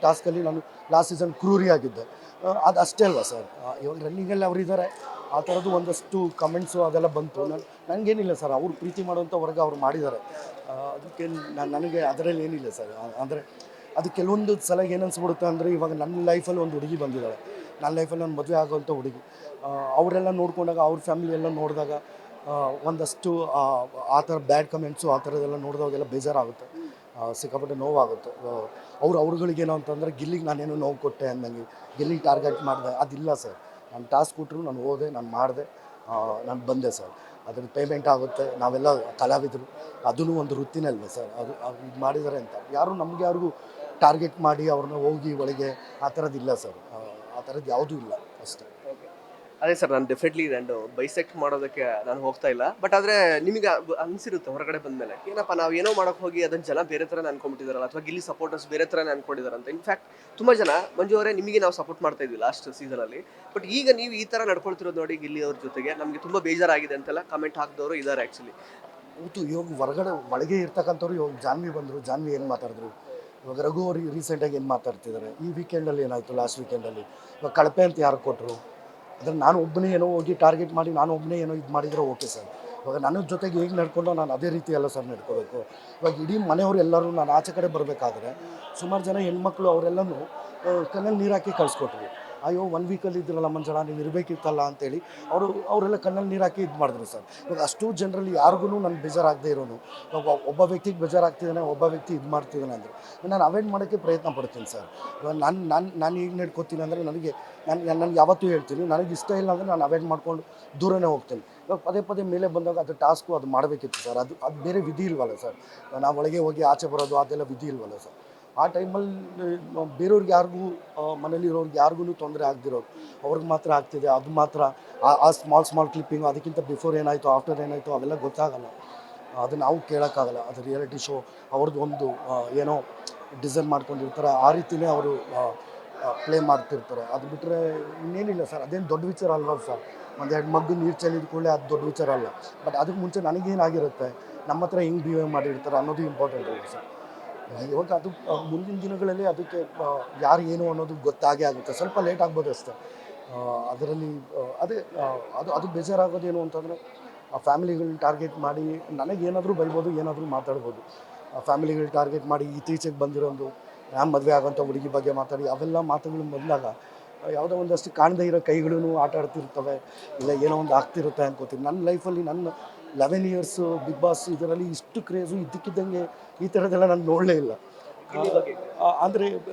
ಟಾಸ್ಕಲ್ಲಿ ನಾನು ಲಾಸ್ಟ್ ಸೀಸನ್ ಕ್ರೂರಿ ಆಗಿದ್ದೆ. ಅದು ಅಷ್ಟೇ ಅಲ್ವಾ ಸರ್. ಇವಾಗ ರನ್ನಿಂಗಲ್ಲಿ ಅವರಿದ್ದಾರೆ, ಆ ಥರದ್ದು ಒಂದಷ್ಟು ಕಮೆಂಟ್ಸು ಅದೆಲ್ಲ ಬಂತು. ನನಗೇನಿಲ್ಲ ಸರ್, ಅವ್ರು ಪ್ರೀತಿ ಮಾಡೋಂಥ ವರ್ಗ ಅವ್ರು ಮಾಡಿದ್ದಾರೆ. ಅದಕ್ಕೆ ನನಗೆ ಅದರಲ್ಲಿ ಏನಿಲ್ಲ ಸರ್. ಅಂದರೆ ಅದು ಕೆಲವೊಂದು ಸಲ ಏನು ಅನ್ಸ್ಬಿಡುತ್ತೆ ಅಂದರೆ, ಇವಾಗ ನನ್ನ ಲೈಫಲ್ಲಿ ಒಂದು ಹುಡುಗಿ ಬಂದಿದ್ದಾಳೆ, ನನ್ನ ಲೈಫಲ್ಲಿ ನಾನು ಮದುವೆ ಆಗೋವಂಥ ಹುಡುಗಿ. ಅವರೆಲ್ಲ ನೋಡ್ಕೊಂಡಾಗ, ಅವ್ರ ಫ್ಯಾಮಿಲಿ ಎಲ್ಲ ನೋಡಿದಾಗ ಒಂದಷ್ಟು ಆ ಥರ ಬ್ಯಾಡ್ ಕಮೆಂಟ್ಸು ಆ ಥರದ್ದೆಲ್ಲ ನೋಡಿದಾಗೆಲ್ಲ ಬೇಜಾರಾಗುತ್ತೆ, ಸಿಕ್ಕಾಪಟ್ಟೆ ನೋವಾಗುತ್ತೆ. ಅವ್ರುಗಳಿಗೇನು ಅಂತಂದರೆ ಗಿಲ್ಲಿಗೆ ನಾನೇನು ನೋವು ಕೊಟ್ಟೆ ಅಂದಂಗೆ, ಗಿಲ್ಲಿಗೆ ಟಾರ್ಗೆಟ್ ಮಾಡಿದೆ, ಅದಿಲ್ಲ ಸರ್. ನಾನು ಟಾಸ್ಕ್ ಕೊಟ್ಟರು ನಾನು ಹೋದೆ, ನಾನು ಮಾಡಿದೆ, ನಾನು ಬಂದೆ ಸರ್. ಅದ್ರ ಪೇಮೆಂಟ್ ಆಗುತ್ತೆ, ನಾವೆಲ್ಲ ಕಲಾವಿದರು, ಅದೂ ಒಂದು ವೃತ್ತಿನೇ ಅಲ್ವೇ ಸರ್. ಅದು ಇದು ಮಾಡಿದ್ದಾರೆ ಅಂತ ಯಾರು ನಮ್ಗೆ ಯಾರಿಗೂ ಟಾರ್ಗೆಟ್ ಮಾಡಿ ಅವ್ರನ್ನ ಹೋಗಿ ಒಳಗೆ ಆ ಥರದ್ದಿಲ್ಲ ಸರ್. ಆ ಥರದ್ದು ಯಾವುದೂ ಇಲ್ಲ ಅಷ್ಟೇ. ಅದೇ ಸರ್, ನಾನು ಡೆಫಿನೆಟ್ಲಿ ನಾನು ಬೈಸೆಕ್ಟ್ ಮಾಡೋದಕ್ಕೆ ನಾನು ಹೋಗ್ತಾ ಇಲ್ಲ. ಬಟ್ ಆದರೆ ನಿಮಗೆ ಅನಿಸಿರುತ್ತೆ ಹೊರಗಡೆ ಬಂದಮೇಲೆ, ಏನಪ್ಪ ನಾವು ಏನೋ ಮಾಡೋಕೆ ಹೋಗಿ ಅದನ್ನು ಜನ ಬೇರೆ ಥರನೇ ಅನ್ಕೊಂಡ್ಬಿಟ್ಟಿದಾರಲ್ಲ, ಅಥವಾ ಗಿಲ್ಲಿ ಸಪೋರ್ಟರ್ಸ್ ಬೇರೆ ಥರನೇ ಅನ್ಕೊಂಡಿದ್ದಾರೆ ಅಂತ. ಇನ್ಫ್ಯಾಕ್ಟ್ ತುಂಬ ಜನ ಮಂಜು ಅವರೇ ನಿಮಗೆ ನಾವು ಸಪೋರ್ಟ್ ಮಾಡ್ತಾ ಇದ್ವಿ ಲಾಸ್ಟ್ ಸೀಸನಲ್ಲಿ, ಬಟ್ ಈಗ ನೀವು ಈ ಥರ ನಡ್ಕೊಳ್ತಿರೋದು ನೋಡಿ ಗಿಲ್ಲಿ ಅವ್ರ ಜೊತೆಗೆ ನಮಗೆ ತುಂಬ ಬೇಜಾರಾಗಿದೆ ಅಂತೆಲ್ಲ ಕಮೆಂಟ್ ಹಾಕಿದವರು ಇದ್ದಾರೆ ಆ್ಯಕ್ಚುಲಿ. ಹೌದು, ಇವಾಗ ಹೊರಗಡೆ ಒಳಗೆ ಇರ್ತಕ್ಕಂಥವ್ರು ಇವಾಗ ಜಾನ್ವಿ ಬಂದರು, ಜಾನ್ವಿ ಏನು ಮಾತಾಡಿದ್ರು, ಇವಾಗ ರಘು ಅವರು ರೀಸೆಂಟಾಗಿ ಏನು ಮಾತಾಡ್ತಿದ್ದಾರೆ, ಈ ವೀಕೆಂಡಲ್ಲಿ ಏನಾಯಿತು, ಲಾಸ್ಟ್ ವೀಕೆಂಡಲ್ಲಿ ಇವಾಗ ಕಳಪೆ ಅಂತ ಯಾರು ಕೊಟ್ಟರು, ಅದನ್ನು ನಾನು ಒಬ್ಬನೇ ಏನೋ ಹೋಗಿ ಟಾರ್ಗೆಟ್ ಮಾಡಿ ನಾನು ಒಬ್ಬನೇ ಏನೋ ಇದು ಮಾಡಿದರೆ ಓಕೆ ಸರ್. ಇವಾಗ ನನ್ನ ಜೊತೆಗೆ ಹೇಗೆ ನಡ್ಕೊಂಡು ನಾನು ಅದೇ ರೀತಿ ಎಲ್ಲ ಸರ್ ನಡ್ಕೋಬೇಕು. ಇವಾಗ ಇಡೀ ಮನೆಯವರು ಎಲ್ಲರೂ ನಾನು ಆಚೆ ಕಡೆ ಬರಬೇಕಾದ್ರೆ ಸುಮಾರು ಜನ ಹೆಣ್ಮಕ್ಳು ಅವರೆಲ್ಲನೂ ಕಣ್ಣಲ್ಲಿ ನೀರು ಹಾಕಿ ಕಳಿಸ್ಕೊಟ್ರು. ಅಯ್ಯೋ 1 ವೀಕಲ್ಲಿ ಇದ್ರಲ್ಲ ಮಂಜಣ್ಣ, ನೀವು ಇರಬೇಕಿತ್ತಲ್ಲ ಅಂತೇಳಿ ಅವರೆಲ್ಲ ಕಣ್ಣಲ್ಲಿ ನೀರು ಹಾಕಿ ಇದು ಮಾಡಿದ್ರು ಸರ್. ಇವಾಗ ಅಷ್ಟು ಜನರಲ್ಲಿ ಯಾರಿಗೂ ನನಗೆ ಬೇಜಾರಾಗದೇ ಇರೋನು, ಇವಾಗ ಒಬ್ಬ ವ್ಯಕ್ತಿಗೆ ಬೇಜಾರಾಗ್ತಿದ್ದಾನೆ, ಒಬ್ಬ ವ್ಯಕ್ತಿ ಇದು ಮಾಡ್ತಿದ್ದಾನೆ ಅಂದರೆ ನಾನು ಅವಾಯ್ಡ್ ಮಾಡೋಕ್ಕೆ ಪ್ರಯತ್ನ ಪಡ್ತೀನಿ ಸರ್. ಇವಾಗ ನಾನು ಈಗ ನಡ್ಕೋತೀನಿ ಅಂದರೆ ನಾನು ಯಾವತ್ತೂ ಹೇಳ್ತೀನಿ, ನನಗೆ ಇಷ್ಟ ಇಲ್ಲ ಅಂದರೆ ನಾನು ಅವಾಯ್ಡ್ ಮಾಡ್ಕೊಂಡು ದೂರನೇ ಹೋಗ್ತೀನಿ. ಇವಾಗ ಪದೇ ಪದೇ ಮೇಲೆ ಬಂದಾಗ ಅದು ಟಾಸ್ಕು ಅದು ಮಾಡಬೇಕಿತ್ತು ಸರ್. ಅದು ಬೇರೆ ವಿಧಿ ಇಲ್ವಲ್ಲ ಸರ್. ನಾವು ಒಳಗೆ ಹೋಗಿ ಆಚೆ ಬರೋದು ಅದೆಲ್ಲ ವಿಧಿ ಇಲ್ವಲ್ಲ ಸರ್. ಆ ಟೈಮಲ್ಲಿ ಬೇರೆಯವ್ರಿಗೆ ಯಾರಿಗೂ ಮನೇಲಿರೋರ್ಗೆ ಯಾರಿಗೂ ತೊಂದರೆ ಆಗದಿರೋದು ಅವ್ರಿಗೆ ಮಾತ್ರ ಆಗ್ತಿದೆ. ಅದು ಮಾತ್ರ ಆ ಸ್ಮಾಲ್ ಕ್ಲಿಪ್ಪಿಂಗು, ಅದಕ್ಕಿಂತ ಬಿಫೋರ್ ಏನಾಯಿತು ಆಫ್ಟರ್ ಏನಾಯಿತು ಅವೆಲ್ಲ ಗೊತ್ತಾಗಲ್ಲ. ಅದು ನಾವು ಕೇಳೋಕ್ಕಾಗಲ್ಲ. ಅದು ರಿಯಾಲಿಟಿ ಶೋ, ಅವ್ರದ್ದು ಒಂದು ಏನೋ ಡಿಸೈನ್ ಮಾಡ್ಕೊಂಡಿರ್ತಾರೆ, ಆ ರೀತಿಯೇ ಅವರು ಪ್ಲೇ ಮಾಡ್ತಿರ್ತಾರೆ. ಅದು ಬಿಟ್ಟರೆ ಇನ್ನೇನಿಲ್ಲ ಸರ್. ಅದೇನು ದೊಡ್ಡ ವಿಚಾರ ಅಲ್ವ ಸರ್. ಒಂದೆರಡು ಮಗ್ಗು ನೀರು ಚೆಲ್ಲಿದ ಕೂಡಲೇ ಅದು ದೊಡ್ಡ ವಿಚಾರ ಅಲ್ಲ. ಬಟ್ ಅದಕ್ಕೆ ಮುಂಚೆ ನನಗೇನಾಗಿರುತ್ತೆ, ನಮ್ಮ ಹತ್ರ ಹೆಂಗೆ ಬಿಹೇವ್ ಮಾಡಿರ್ತಾರೆ ಅನ್ನೋದು ಇಂಪಾರ್ಟೆಂಟ್ ಅಲ್ಲ ಸರ್. ಇವಾಗ ಅದು ಮುಂದಿನ ದಿನಗಳಲ್ಲಿ ಅದಕ್ಕೆ ಯಾರು ಏನು ಅನ್ನೋದು ಗೊತ್ತಾಗೇ ಆಗುತ್ತೆ. ಸ್ವಲ್ಪ ಲೇಟ್ ಆಗ್ಬೋದು ಅಷ್ಟೇ. ಅದರಲ್ಲಿ ಅದೇ ಅದು ಬೇಜಾರಾಗೋದೇನು ಅಂತಂದರೆ, ಆ ಫ್ಯಾಮಿಲಿಗಳನ್ನ ಟಾರ್ಗೆಟ್ ಮಾಡಿ ನನಗೇನಾದರೂ ಬೈಬೋದು, ಏನಾದರೂ ಮಾತಾಡ್ಬೋದು. ಆ ಫ್ಯಾಮಿಲಿಗಳು ಟಾರ್ಗೆಟ್ ಮಾಡಿ ಇತ್ತೀಚೆಗೆ ಬಂದಿರೋದು ನಾನು ಮದುವೆ ಆಗೋಂಥ ಹುಡುಗಿ ಬಗ್ಗೆ ಮಾತಾಡಿ ಅವೆಲ್ಲ ಮಾತುಗಳು ಬಂದಾಗ ಯಾವುದೋ ಒಂದಷ್ಟು ಕಾಣದೇ ಇರೋ ಕೈಗಳೂ ಆಟ ಆಡ್ತಿರ್ತವೆ, ಇಲ್ಲ ಏನೋ ಒಂದು ಆಗ್ತಿರುತ್ತೆ ಅನ್ಕೋತೀನಿ. ನನ್ನ ಲೈಫಲ್ಲಿ ನನ್ನ 11 ಇಯರ್ಸು ಬಿಗ್ ಬಾಸ್ ಇದರಲ್ಲಿ ಇಷ್ಟು ಕ್ರೇಜು ಇದ್ದಕ್ಕಿದ್ದಂಗೆ ಈ ಥರದ್ದೆಲ್ಲ ನಾನು ನೋಡಲೇ ಇಲ್ಲ. ಅಂದರೆ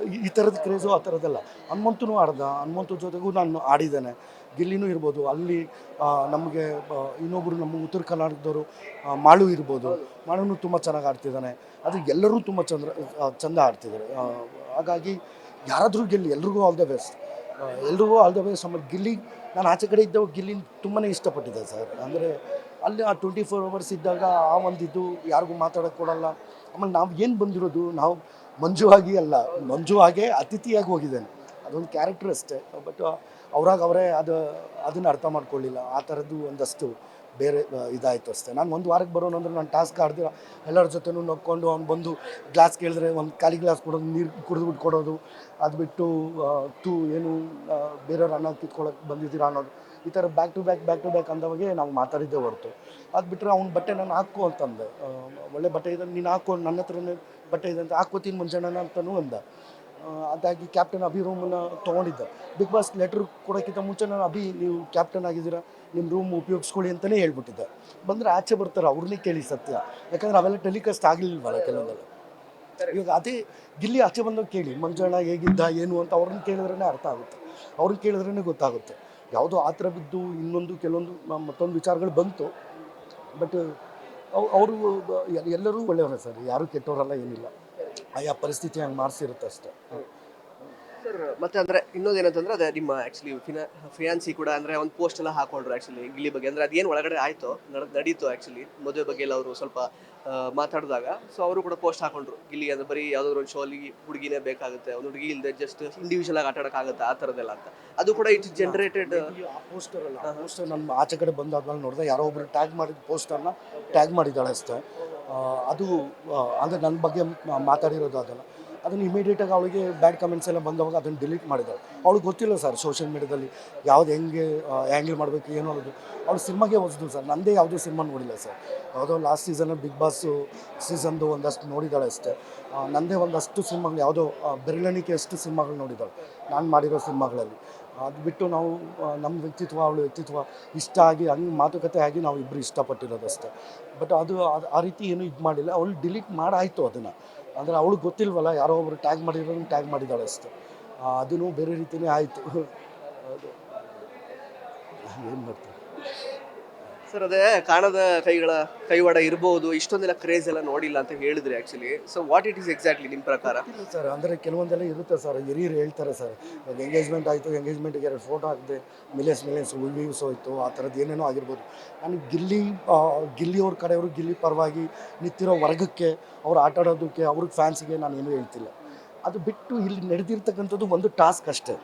ಈ ಥರದ ಕ್ರೇಜು ಆ ಥರದ್ದೆಲ್ಲ. ಹನುಮಂತನೂ ಆಡ್ದ, ಹನುಮಂತು ಜೊತೆಗೂ ನಾನು ಆಡಿದ್ದೇನೆ. ಗಿಲ್ಲಿನೂ ಇರ್ಬೋದು, ಅಲ್ಲಿ ನಮಗೆ ಇನ್ನೊಬ್ಬರು ನಮ್ಮ ಉತ್ತರ ಕರ್ನಾಟಕದವರು ಮಾಳು ಇರ್ಬೋದು, ಮಾಳುನೂ ತುಂಬ ಚೆನ್ನಾಗಿ ಆಡ್ತಿದ್ದಾನೆ. ಅದು ಎಲ್ಲರೂ ತುಂಬ ಚಂದ ಆಡ್ತಿದ್ದಾರೆ. ಹಾಗಾಗಿ ಯಾರಾದರೂ ಗೆಲ್ಲಿ, ಎಲ್ರಿಗೂ ಆಲ್ ದ ಬೆಸ್ಟ್, ಎಲ್ರಿಗೂ ಆಲ್ ದ ಬೆಸ್ಟ್. ಆಮೇಲೆ ಗಿಲ್ಲಿ, ನಾನು ಆಚೆ ಕಡೆ ಇದ್ದವು ಗಿಲ್ಲಿ ತುಂಬಾ ಇಷ್ಟಪಟ್ಟಿದ್ದೆ ಸರ್. ಅಂದರೆ ಅಲ್ಲಿ ಆ 24 ಅವರ್ಸ್ ಇದ್ದಾಗ ಆ ಒಂದಿದ್ದು ಯಾರಿಗೂ ಮಾತಾಡೋಕ್ಕೆ ಕೊಡಲ್ಲ. ಆಮೇಲೆ ನಾವು ಏನು ಬಂದಿರೋದು, ನಾವು ಮಂಜು ಆಗಿ ಅಲ್ಲ, ಮಂಜು ಹಾಗೆ ಅತಿಥಿಯಾಗಿ ಹೋಗಿದ್ದೇನೆ, ಅದೊಂದು ಕ್ಯಾರೆಕ್ಟರ್ ಅಷ್ಟೇ. ಬಟ್ ಅವರೇ ಅದನ್ನು ಅರ್ಥ ಮಾಡ್ಕೊಳ್ಳಿಲ್ಲ. ಆ ಥರದ್ದು ಒಂದಷ್ಟು ಬೇರೆ ಇದಾಯಿತು ಅಷ್ಟೇ. ನಾನು ಒಂದು ವಾರಕ್ಕೆ ಬರೋನು ಅಂದರೆ ನಾನು ಟಾಸ್ಕ್ ಆಡ್ದಿರ ಎಲ್ಲರ ಜೊತೆನೂ ನಕ್ಕೊಂಡು ಅವ್ನು ಬಂದು ಗ್ಲಾಸ್ ಕೇಳಿದ್ರೆ ಒಂದು ಖಾಲಿ ಗ್ಲಾಸ್ ಕೊಡೋದು, ನೀರು ಕುಡಿದ್ಬಿಟ್ಟು ಕೊಡೋದು, ಅದು ಬಿಟ್ಟು ಏನು ಬೇರೆಯವ್ರು ಅನ್ನ ಕಿತ್ಕೊಳ್ಳೋಕೆ ಬಂದಿದ್ದೀರಾ ಅನ್ನೋದು, ಈ ಥರ ಬ್ಯಾಕ್ ಟು ಬ್ಯಾಕ್ ಅಂದವಾಗೆ ನಾವು ಮಾತಾಡಿದ್ದೇ ಹೊರತು. ಅದು ಬಿಟ್ಟರೆ ಅವ್ನ ಬಟ್ಟೆ ನಾನು ಹಾಕೋ ಅಂತಂದೆ, ಒಳ್ಳೆ ಬಟ್ಟೆ ಇದೆ ನೀನು ಹಾಕೋ, ನನ್ನ ಹತ್ರನೇ ಬಟ್ಟೆ ಇದೆ ಅಂತ ಹಾಕ್ಕೋತೀನಿ ಮಂಜಣ್ಣನ ಅಂತಲೂ ಅಂದ. ಅದಾಗಿ ಕ್ಯಾಪ್ಟನ್ ಅಭಿ ರೂಮನ್ನು ತೊಗೊಂಡಿದ್ದೆ. ಬಿಗ್ ಬಾಸ್ ಲೆಟ್ರ್ ಕೊಡೋಕ್ಕಿಂತ ಮುಂಚೆ ನಾನು ಅಭಿ ನೀವು ಕ್ಯಾಪ್ಟನ್ ಆಗಿದ್ದೀರಾ, ನಿಮ್ಮ ರೂಮ್ ಉಪಯೋಗಿಸ್ಕೊಳ್ಳಿ ಅಂತಲೇ ಹೇಳ್ಬಿಟ್ಟಿದ್ದೆ. ಬಂದರೆ ಆಚೆ ಬರ್ತಾರೆ, ಅವ್ರನ್ನೇ ಕೇಳಿ ಸತ್ಯ. ಯಾಕಂದರೆ ಅವೆಲ್ಲ ಟೆಲಿಕಾಸ್ಟ್ ಆಗಲಿಲ್ವಲ್ಲ ಕೆಲವೊಂದೆಲ್ಲ. ಇವಾಗ ಅದೇ ಗಿಲ್ಲಿ ಆಚೆ ಬಂದಾಗ ಕೇಳಿ ಮಂಜಣ್ಣ ಹೇಗಿದ್ದ ಏನು ಅಂತ ಅವ್ರನ್ನ ಕೇಳಿದ್ರೇ ಅರ್ಥ ಆಗುತ್ತೆ, ಅವ್ರನ್ನ ಕೇಳಿದ್ರೇ ಗೊತ್ತಾಗುತ್ತೆ. ಯಾವುದೋ ಆ ಥರ ಬಿದ್ದು ಕೆಲವೊಂದು ಮತ್ತೊಂದು ವಿಚಾರಗಳು ಬಂತು. ಬಟ್ ಅವರು ಎಲ್ಲರೂ ಒಳ್ಳೆಯವರೇ ಸರ್, ಯಾರೂ ಕೆಟ್ಟವರಲ್ಲ, ಏನಿಲ್ಲ. ಆಯಾ ಪರಿಸ್ಥಿತಿ ಹಂಗೆ ಮಾಡಿಸಿರುತ್ತೆ ಅಷ್ಟೇ. ಸರ್ ಮತ್ತೆ ಅಂದರೆ ಇನ್ನೊಂದೇನಂತಂದ್ರೆ, ಅದೇ ನಿಮ್ಮ ಆ್ಯಕ್ಚುಲಿ ಫಿಯಾನ್ಸಿ ಕೂಡ ಅಂದರೆ ಒಂದು ಪೋಸ್ಟ್ ಎಲ್ಲ ಹಾಕೊಂಡ್ರು ಆ್ಯಕ್ಚುಲಿ ಗಿಲ್ಲಿ ಬಗ್ಗೆ. ಅಂದರೆ ಅದೇನು ಒಳಗಡೆ ಆಯಿತು ನಡೀತು ಆ್ಯಕ್ಚುಲಿ ಮದುವೆ ಬಗ್ಗೆ ಎಲ್ಲ ಅವರು ಸ್ವಲ್ಪ ಮಾತಾಡಿದಾಗ. ಸೊ ಅವರು ಕೂಡ ಪೋಸ್ಟ್ ಹಾಕೊಂಡ್ರು, ಗಿಲ್ಲಿ ಅಂದರೆ ಬರೀ ಯಾವುದಾದ್ರು ಒಂದು ಶೋಲಿ ಹುಡುಗಿನೇ ಬೇಕಾಗುತ್ತೆ, ಒಂದು ಹುಡುಗಿ ಇಲ್ಲದೆ ಜಸ್ಟ್ ಇಂಡಿವಿಜುವಲ್ ಆಗಿ ಆಟ ಆಡೋಕ್ಕಾಗುತ್ತೆ, ಆ ಥರದ್ದೆಲ್ಲ ಅಂತ. ಅದು ಕೂಡ ಇಟ್ಸ್ ಜನರೇಟೆಡ್ ಆ ಪೋಸ್ಟರ್ ಅಲ್ಲ, ಆ ಪೋಸ್ಟರ್ ನಮ್ಮ ಆಚೆ ಕಡೆ ಬಂದಾದ್ಮೇಲೆ ನೋಡಿದೆ, ಯಾರೋ ಒಬ್ಬರು ಟ್ಯಾಗ್ ಮಾಡಿದ ಪೋಸ್ಟರ್ನ ಟ್ಯಾಗ್ ಮಾಡಿದ್ದಾಳೆ ಅಷ್ಟೇ. ಅದು ಅಂದರೆ ನನ್ನ ಬಗ್ಗೆ ಮಾತಾಡಿರೋದು ಅದಲ್ಲ. ಅದನ್ನು ಇಮಿಡಿಯೇಟಾಗಿ ಅವಳಿಗೆ ಬ್ಯಾಡ್ ಕಮೆಂಟ್ಸ್ ಎಲ್ಲ ಬಂದವಾಗ ಅದನ್ನು ಡಿಲೀಟ್ ಮಾಡಿದ್ದಾಳೆ. ಅವಳಿಗೆ ಗೊತ್ತಿಲ್ಲ ಸರ್ ಸೋಷಿಯಲ್ ಮೀಡ್ಯಾದಲ್ಲಿ ಯಾವ್ದು ಹೆಂಗೆ ಹ್ಯಾಂಡಲ್ ಮಾಡಬೇಕು ಏನು ಅನ್ನೋದು. ಅವಳು ಸಿನಿಮಾಗೆ ಹೊಸದು ಸರ್, ನಂದೇ ಯಾವುದೂ ಸಿನಿಮಾ ನೋಡಿಲ್ಲ ಸರ್. ಯಾವುದೋ ಲಾಸ್ಟ್ ಸೀಸನಲ್ಲಿ ಬಿಗ್ ಬಾಸು ಸೀಸನ್ದು ಒಂದಷ್ಟು ನೋಡಿದ್ದಾಳೆ ಅಷ್ಟೇ. ನಂದೇ ಒಂದಷ್ಟು ಸಿನಿಮಾಗಳು ಯಾವುದೋ ಬೆರಳೆಣಿಕೆ ಅಷ್ಟು ಸಿನಿಮಾಗಳು ನೋಡಿದ್ದಾಳೆ ನಾನು ಮಾಡಿರೋ ಸಿನಿಮಾಗಳಲ್ಲಿ. ಅದು ಬಿಟ್ಟು ನಾವು ನಮ್ಮ ವ್ಯಕ್ತಿತ್ವ ಅವಳ ವ್ಯಕ್ತಿತ್ವ ಇಷ್ಟ ಆಗಿ ಹಂಗೆ ಮಾತುಕತೆ ಆಗಿ ನಾವು ಇಬ್ಬರು ಇಷ್ಟಪಟ್ಟಿರೋದಷ್ಟೇ. ಬಟ್ ಅದು ಆ ರೀತಿ ಏನೂ ಇದು ಮಾಡಿಲ್ಲ. ಅವಳು ಡಿಲೀಟ್ ಮಾಡಾಯಿತು ಅದನ್ನು. ಅಂದರೆ ಅವಳಿಗೆ ಗೊತ್ತಿಲ್ವಲ್ಲ, ಯಾರೋ ಒಬ್ಬರು ಟ್ಯಾಗ್ ಮಾಡಿರೋದನ್ನು ಟ್ಯಾಗ್ ಮಾಡಿದ್ದಾಳೆ ಅಷ್ಟೇ. ಅದೂ ಬೇರೆ ರೀತಿಯೇ ಆಯಿತು. ಅದು ಏನು ಮಾಡ್ತಾರೆ ಸರ್ ಅದೇ ಕಾಣದ ಕೈವಾಡ ಇರ್ಬೋದು, ಇಷ್ಟೊಂದೆಲ್ಲ ಕ್ರೇಜ್ ಎಲ್ಲ ನೋಡಿಲ್ಲ ಅಂತ ಹೇಳಿದ್ರಿ actually. So what it is exactly ನಿಮ್ಮ ಪ್ರಕಾರ? ಇಲ್ಲ ಸರ್, ಅಂದರೆ ಕೆಲವೊಂದೆಲ್ಲ ಇರುತ್ತೆ ಸರ್, ಹಿರಿಯರು ಹೇಳ್ತಾರೆ ಸರ್. ಇವಾಗ ಎಂಗೇಜ್ಮೆಂಟ್ ಆಯಿತು, ಎಂಗೇಜ್ಮೆಂಟ್ಗೆ 2 ಫೋಟೋ ಹಾಕಿದೆ, ಮಿಲಿಯನ್ಸ್ ವ್ಯೂಸ್ ಹೋಯಿತು, ಆ ಥರದ್ದು ಏನೇನೋ ಆಗಿರ್ಬೋದು. ನಾನು ಗಿಲ್ಲಿಯವ್ರ ಕಡೆಯವರು, ಗಿಲ್ಲಿ ಪರವಾಗಿ ನಿಂತಿರೋ ವರ್ಗಕ್ಕೆ, ಅವ್ರು ಆಟ ಆಡೋದಕ್ಕೆ, ಅವ್ರಿಗೆ ಫ್ಯಾನ್ಸಿಗೆ ನಾನು ಏನೂ ಹೇಳ್ತಿಲ್ಲ. ಅದು ಬಿಟ್ಟು ಇಲ್ಲಿ ನಡೆದಿರ್ತಕ್ಕಂಥದ್ದು ಒಂದು ಟಾಸ್ಕ್ ಅಷ್ಟೇ.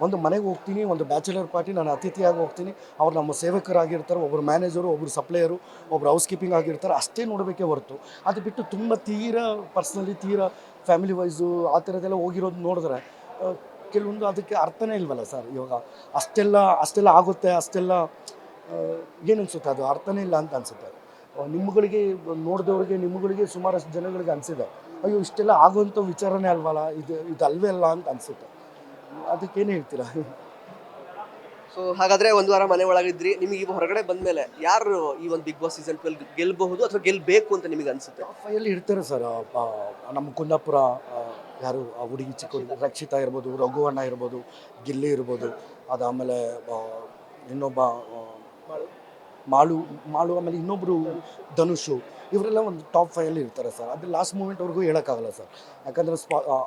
ಒಂದು ಮನೆಗೆ ಹೋಗ್ತೀನಿ, ಒಂದು ಬ್ಯಾಚುಲರ್ ಪಾರ್ಟಿ, ನಾನು ಅತಿಥಿಯಾಗಿ ಹೋಗ್ತೀನಿ, ಅವ್ರು ನಮ್ಮ ಸೇವಕರಾಗಿರ್ತಾರೆ, ಒಬ್ಬರು ಮ್ಯಾನೇಜರು, ಒಬ್ಬರು ಸಪ್ಲೈಯರು, ಒಬ್ಬರು ಹೌಸ್ ಕೀಪಿಂಗ್ ಆಗಿರ್ತಾರೆ, ಅಷ್ಟೇ ನೋಡಬೇಕೇ ಹೊರತು ಅದು ಬಿಟ್ಟು ತುಂಬ ತೀರಾ ಪರ್ಸ್ನಲಿ, ತೀರಾ ಫ್ಯಾಮಿಲಿ ವೈಸು ಆ ಥರದ್ದೆಲ್ಲ ಹೋಗಿರೋದು ನೋಡಿದ್ರೆ ಕೆಲವೊಂದು ಅದಕ್ಕೆ ಅರ್ಥನೇ ಇಲ್ವಲ್ಲ ಸರ್. ಇವಾಗ ಅಷ್ಟೆಲ್ಲ ಆಗುತ್ತೆ, ಅಷ್ಟೆಲ್ಲ ಏನು ಅನಿಸುತ್ತೆ, ಅದು ಅರ್ಥನೇ ಇಲ್ಲ ಅಂತ ಅನಿಸುತ್ತೆ. ನಿಮ್ಮಗಳಿಗೆ ನೋಡಿದವ್ರಿಗೆ, ನಿಮ್ಮಗಳಿಗೆ ಸುಮಾರಷ್ಟು ಜನಗಳಿಗೆ ಅನಿಸಿದೆ, ಅಯ್ಯೋ ಇಷ್ಟೆಲ್ಲ ಆಗುವಂಥ ವಿಚಾರನೇ ಅಲ್ವಲ್ಲ, ಇದು ಅಲ್ವೇ ಅಲ್ಲ ಅಂತ ಅನಿಸುತ್ತೆ. ಅದಕ್ಕೇನು ಹೇಳ್ತೀರಾ? ಸೊ ಹಾಗಾದ್ರೆ ಒಂದು ವಾರ ಮನೆ ಒಳಗಿದ್ರಿ, ನಿಮಗೆ ಈಗ ಹೊರಗಡೆ ಬಂದ್ಮೇಲೆ ಯಾರು ಈ ಒಂದು ಬಿಗ್ ಬಾಸ್ ಸೀಸನ್ 12 ಗೆಲ್ಲಬಹುದು ಅಥವಾ ಗೆಲ್ಲಬೇಕು ಅಂತ ನಿಮಗೆ ಅನ್ಸುತ್ತೆ? ಟಾಪ್ 5 ಇರ್ತಾರೆ ಸರ್. ನಮ್ಮ ಕುಂದಾಪುರ ಯಾರು ಆ ಹುಡುಗಿ, ಚಿಕ್ಕ ಹುಡುಗಿ ರಕ್ಷಿತಾ ಇರ್ಬೋದು, ರಘುವಣ್ಣ ಇರ್ಬೋದು, ಗಿಲ್ಲಿ ಇರ್ಬೋದು, ಅದಾದಮೇಲೆ ಇನ್ನೊಬ್ಬ ಮಾಳು, ಆಮೇಲೆ ಇನ್ನೊಬ್ಬರು ಧನುಷು, ಇವರೆಲ್ಲ ಒಂದು ಟಾಪ್ 5 ಇರ್ತಾರೆ ಸರ್. ಅದು ಲಾಸ್ಟ್ ಮೂಮೆಂಟ್ವರೆಗೂ ಹೇಳೋಕ್ಕಾಗಲ್ಲ ಸರ್. ಯಾಕಂದರೆ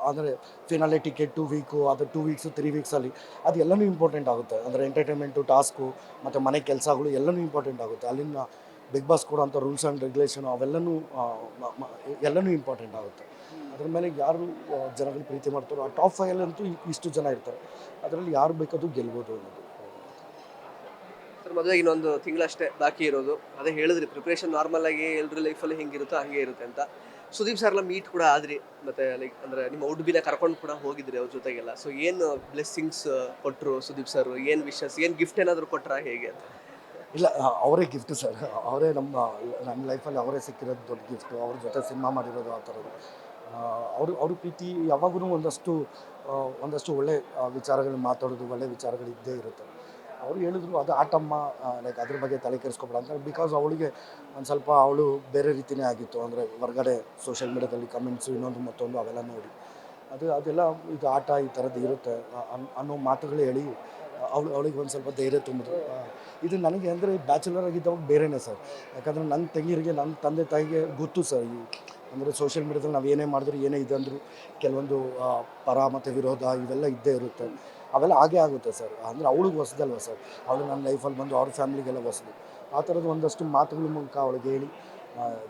ಅಂದರೆ ಫಿನಾಲೆ ಟಿಕೆಟ್ 2 ವೀಕು, ಅದು 2 ವೀಕ್ಸು 3 ವೀಕ್ಸಲ್ಲಿ ಅದು ಎಲ್ಲನೂ ಇಂಪಾರ್ಟೆಂಟ್ ಆಗುತ್ತೆ. ಅಂದರೆ ಎಂಟರ್ಟೈನ್ಮೆಂಟು, ಟಾಸ್ಕು ಮತ್ತು ಮನೆ ಕೆಲಸಗಳು ಎಲ್ಲನೂ ಇಂಪಾರ್ಟೆಂಟ್ ಆಗುತ್ತೆ. ಅಲ್ಲಿನ big boss ಕೊಡೋಂಥ rules and regulation ಅವೆಲ್ಲನೂ ಎಲ್ಲನೂ ಇಂಪಾರ್ಟೆಂಟ್ ಆಗುತ್ತೆ. ಅದ್ರ ಮೇಲೆ ಯಾರು ಜನಗಳು ಪ್ರೀತಿ ಮಾಡ್ತಾರೋ ಆ ಟಾಪ್ 5 ಅಂತೂ ಇಷ್ಟು ಜನ ಇರ್ತಾರೆ. ಅದರಲ್ಲಿ ಯಾರು ಬೇಕಾದರೂ ಗೆಲ್ಬೋದು ಅನ್ನೋದು. ಸರ್ ಮದುವೆಗೆ ಇನ್ನೊಂದು ತಿಂಗಳಷ್ಟೇ ಬಾಕಿ ಇರೋದು. ಅದೇ ಹೇಳಿದ್ರಿ ಪ್ರಿಪ್ರೇಷನ್ ನಾರ್ಮಲ್ ಆಗಿ ಎಲ್ಲರ ಲೈಫಲ್ಲಿ ಹೆಂಗಿರುತ್ತೋ ಹಂಗೆ ಇರುತ್ತೆ ಅಂತ. ಸುದೀಪ್ ಸರ್ಲ ಮೀಟ್ ಕೂಡ ಆದ್ರಿ, ಮತ್ತೆ ಲೈಕ್ ಅಂದರೆ ನಿಮ್ಮ ಉಡುಪಿನ ಕರ್ಕೊಂಡು ಕೂಡ ಹೋಗಿದ್ರಿ ಅವ್ರ ಜೊತೆಗೆಲ್ಲ. ಸೊ ಏನು ಬ್ಲೆಸ್ಸಿಂಗ್ಸ್ ಕೊಟ್ಟರು ಸುದೀಪ್ ಸರ್? ಏನು ವಿಶಸ್, ಏನು ಗಿಫ್ಟ್ ಏನಾದರೂ ಕೊಟ್ಟರಾ ಹೇಗೆ ಅಂತ? ಇಲ್ಲ, ಅವರೇ ಗಿಫ್ಟ್ ಸರ್. ಅವರೇ ನನ್ನ ಲೈಫಲ್ಲಿ ಅವರೇ ಸಿಕ್ಕಿರೋದು ದೊಡ್ಡ ಗಿಫ್ಟು. ಅವ್ರ ಜೊತೆ ಸಿನಿಮಾ ಮಾಡಿರೋದು ಆ ಥರದ್ದು. ಅವ್ರ ಪ್ರೀತಿ ಯಾವಾಗೂ ಒಂದಷ್ಟು ಒಳ್ಳೆ ವಿಚಾರಗಳನ್ನ ಮಾತಾಡೋದು, ಒಳ್ಳೆ ವಿಚಾರಗಳು ಇದ್ದೇ ಇರುತ್ತೆ. ಅವ್ರು ಹೇಳಿದ್ರು ಅದು ಆಟಮ್ಮ, ಲೈಕ್ ಅದ್ರ ಬಗ್ಗೆ ತಲೆ ಕೆಡಿಸ್ಕೊಬೇಡ ಅಂತ. ಬಿಕಾಸ್ ಅವಳಿಗೆ ಒಂದು ಸ್ವಲ್ಪ ಅವಳು ಬೇರೆ ರೀತಿಯೇ ಆಗಿತ್ತು. ಅಂದರೆ ಹೊರಗಡೆ ಸೋಷಿಯಲ್ ಮೀಡ್ಯಾದಲ್ಲಿ ಕಮೆಂಟ್ಸು, ಇನ್ನೊಂದು ಮತ್ತೊಂದು ಅವೆಲ್ಲ ನೋಡಿ ಅದೆಲ್ಲ ಇದು ಆಟ ಈ ಥರದ್ದು ಇರುತ್ತೆ ಅನ್ನೋ ಮಾತುಗಳು ಹೇಳಿ ಅವಳಿಗೆ ಒಂದು ಸ್ವಲ್ಪ ಧೈರ್ಯ ತುಂಬಿದ್ರು. ಇದು ನನಗೆ ಅಂದರೆ ಬ್ಯಾಚುಲರ್ ಆಗಿದ್ದವಾಗ ಬೇರೆಯೇ ಸರ್. ಯಾಕಂದರೆ ನನ್ನ ತಂಗಿಯರಿಗೆ, ನನ್ನ ತಂದೆ ತಾಯಿಗೆ ಗೊತ್ತು ಸರ್. ಅಂದರೆ ಸೋಷಿಯಲ್ ಮೀಡ್ಯಾದಲ್ಲಿ ನಾವು ಏನೇ ಮಾಡಿದ್ರು, ಏನೇ ಇದೆ ಅಂದರೂ ಕೆಲವೊಂದು ಪರ ಮತ್ತು ವಿರೋಧ ಇವೆಲ್ಲ ಇದ್ದೇ ಇರುತ್ತೆ. ಅವೆಲ್ಲ ಹಾಗೇ ಆಗುತ್ತೆ ಸರ್. ಅಂದರೆ ಅವಳಿಗೆ ಹೊಸದಲ್ವ ಸರ್, ಅವಳು ನನ್ನ ಲೈಫಲ್ಲಿ ಬಂದು ಅವ್ರ ಫ್ಯಾಮಿಲಿಗೆಲ್ಲ ಹೊಸದು. ಆ ಥರದ್ದು ಒಂದಷ್ಟು ಮಾತುಗಳ ಮೂಲಕ ಅವಳಿಗೆ ಹೇಳಿ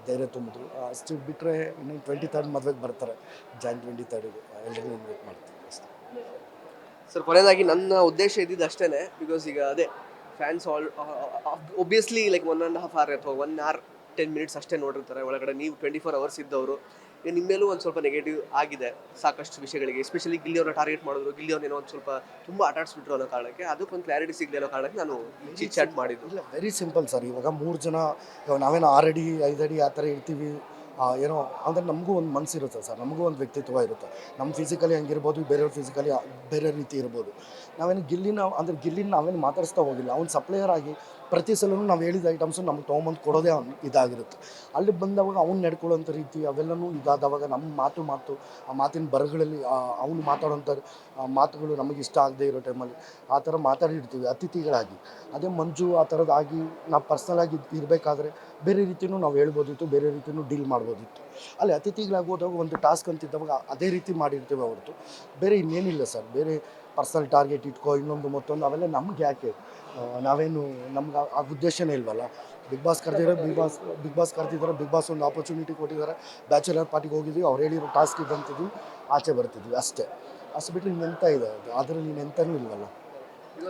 ಧೈರ್ಯ ತುಂಬಿದ್ರು. ಅಷ್ಟು ಬಿಟ್ಟರೆ ಇನ್ನು 23rd ಮದುವೆಗೆ ಬರ್ತಾರೆ, ಜಾನ್ 23rd ಎಲ್ಲರಿಗೂ ಇನ್ವೈಟ್ ಮಾಡ್ತೀವಿ ಅಷ್ಟೇ. ಸರ್ ಕೊನೆಯದಾಗಿ ನನ್ನ ಉದ್ದೇಶ ಇದ್ದಿದ್ದು ಅಷ್ಟೇ, ಬಿಕಾಸ್ ಈಗ ಅದೇ ಫ್ಯಾನ್ಸ್ ಒಬ್ವಿಯಸ್ಲಿ ಲೈಕ್ 1.5 hour ಅಥವಾ 1 hour 10 minutes ಅಷ್ಟೇ ನೋಡಿರ್ತಾರೆ ಒಳಗಡೆ. ನೀವು 24 hours ಇದ್ದವರು, ನಿಮ್ಮೇಲೂ ಒಂದು ಸ್ವಲ್ಪ ನೆಗೆಟಿವ್ ಆಗಿದೆ ಸಾಕಷ್ಟು ವಿಷಯಗಳಿಗೆ. ಎಸ್ಪೆಷಲಿ ಗಿಲ್ಲಿಯವ್ರನ್ನ ಟಾರ್ಗೆಟ್ ಮಾಡಿದ್ರು, ಗಿಲ್ಲಿಯವ್ರನ್ನೇನೋ ಒಂದು ಸ್ವಲ್ಪ ತುಂಬ ಆಟಾಡಿಸ್ಬಿಟ್ರು ಅನ್ನೋ ಕಾರಣಕ್ಕೆ, ಅದಕ್ಕೊಂದು ಕ್ಲಾರಿಟಿ ಸಿಗಲಿ ಅನ್ನೋ ಕಾರಣಕ್ಕೆ ನಾನು ಚಿಟ್ ಚಾಟ್ ಮಾಡಿದ್ದು. ಇಲ್ಲ, ವೆರಿ ಸಿಂಪಲ್ ಸರ್. ಇವಾಗ 3 ಜನ, ಇವಾಗ ನಾವೇನು 6 ಅಡಿ 5 ಅಡಿ ಆ ಥರ ಇರ್ತೀವಿ, ಏನೋ ಅಂದರೆ ನಮಗೂ ಒಂದು ಮನಸ್ಸಿರುತ್ತೆ ಸರ್, ನಮಗೂ ಒಂದು ವ್ಯಕ್ತಿತ್ವ ಇರುತ್ತೆ. ನಮ್ಮ ಫಿಸಿಕಲಿ ಹಂಗಿರ್ಬೋದು, ಬೇರೆಯವ್ರ ಫಿಸಿಕಲಿ ಬೇರೆ ರೀತಿ ಇರ್ಬೋದು. ನಾವೇನು ಗಿಲ್ಲಿನ ನಾವೇನು ಮಾತಾಡಿಸ್ತಾ ಹೋಗಿಲ್ಲ. ಅವ್ನು ಸಪ್ಲೈಯರ್ ಆಗಿ ಪ್ರತಿ ಸಲವೂ ನಾವು ಹೇಳಿದ ಐಟಮ್ಸು ನಮ್ಗೆ ತೊಗೊಂಬಂದು ಕೊಡೋದೇ ಇದಾಗಿರುತ್ತೆ. ಅಲ್ಲಿ ಬಂದವಾಗ ಅವ್ನು ನಡ್ಕೊಳ್ಳೋಂಥ ರೀತಿ ಅವೆಲ್ಲವೂ ಇದಾದವಾಗ ನಮ್ಮ ಮಾತು ಆ ಮಾತಿನ ಬರಗಳಲ್ಲಿ ಅವನು ಮಾತಾಡೋಂಥ ಮಾತುಗಳು ನಮಗೆ ಇಷ್ಟ ಆಗದೆ ಇರೋ ಟೈಮಲ್ಲಿ ಆ ಥರ ಮಾತಾಡಿರ್ತೀವಿ ಅತಿಥಿಗಳಾಗಿ. ಅದೇ ಮಂಜು ಆ ಥರದ್ದಾಗಿ ನಾವು ಪರ್ಸ್ನಲಾಗಿ ಇರಬೇಕಾದ್ರೆ ಬೇರೆ ರೀತಿಯೂ ನಾವು ಹೇಳ್ಬೋದಿತ್ತು, ಬೇರೆ ರೀತಿಯೂ ಡೀಲ್ ಮಾಡ್ಬೋದಿತ್ತು. ಅಲ್ಲಿ ಅತಿಥಿಗಳಾಗಿ ಹೋದಾಗ ಒಂದು ಟಾಸ್ಕ್ ಅಂತಿದ್ದವಾಗ ಅದೇ ರೀತಿ ಮಾಡಿರ್ತೀವಿ ಹೊರತು ಬೇರೆ ಇನ್ನೇನಿಲ್ಲ ಸರ್. ಬೇರೆ ಪರ್ಸನಲ್ ಟಾರ್ಗೆಟ್ ಇಟ್ಕೋ, ಇನ್ನೊಂದು ಮತ್ತೊಂದು ಅವೆಲ್ಲ ನಮ್ಗೆ ಯಾಕೆ? ನಾವೇನು ನಮ್ಗೆ ಆ ಉದ್ದೇಶನೇ ಇಲ್ವಲ್ಲ. ಬಿಗ್ ಬಾಸ್ ಕರೆದಿದ್ದಾರೆ, ಬಿಗ್ ಬಾಸ್ ಕರೆದಿದ್ದಾರೆ, ಬಿಗ್ ಬಾಸ್ ಒಂದು ಆಪರ್ಚುನಿಟಿ ಕೊಟ್ಟಿದ್ದಾರೆ. ಬ್ಯಾಚುಲರ್ ಪಾರ್ಟಿಗೆ ಹೋಗಿದ್ವಿ, ಅವ್ರು ಹೇಳಿರೋ ಟಾಸ್ಕ್ ಇದ್ದಂತಿದ್ವಿ, ಆಚೆ ಬರ್ತಿದ್ವಿ ಅಷ್ಟೇ. ಅಷ್ಟು ಬಿಟ್ಟರೆ ಇನ್ನೆಂತ ಇದೆ ಅದು? ಅದರಲ್ಲಿ ಇನ್ನೆಂತನೂ ಇಲ್ವಲ್ಲ.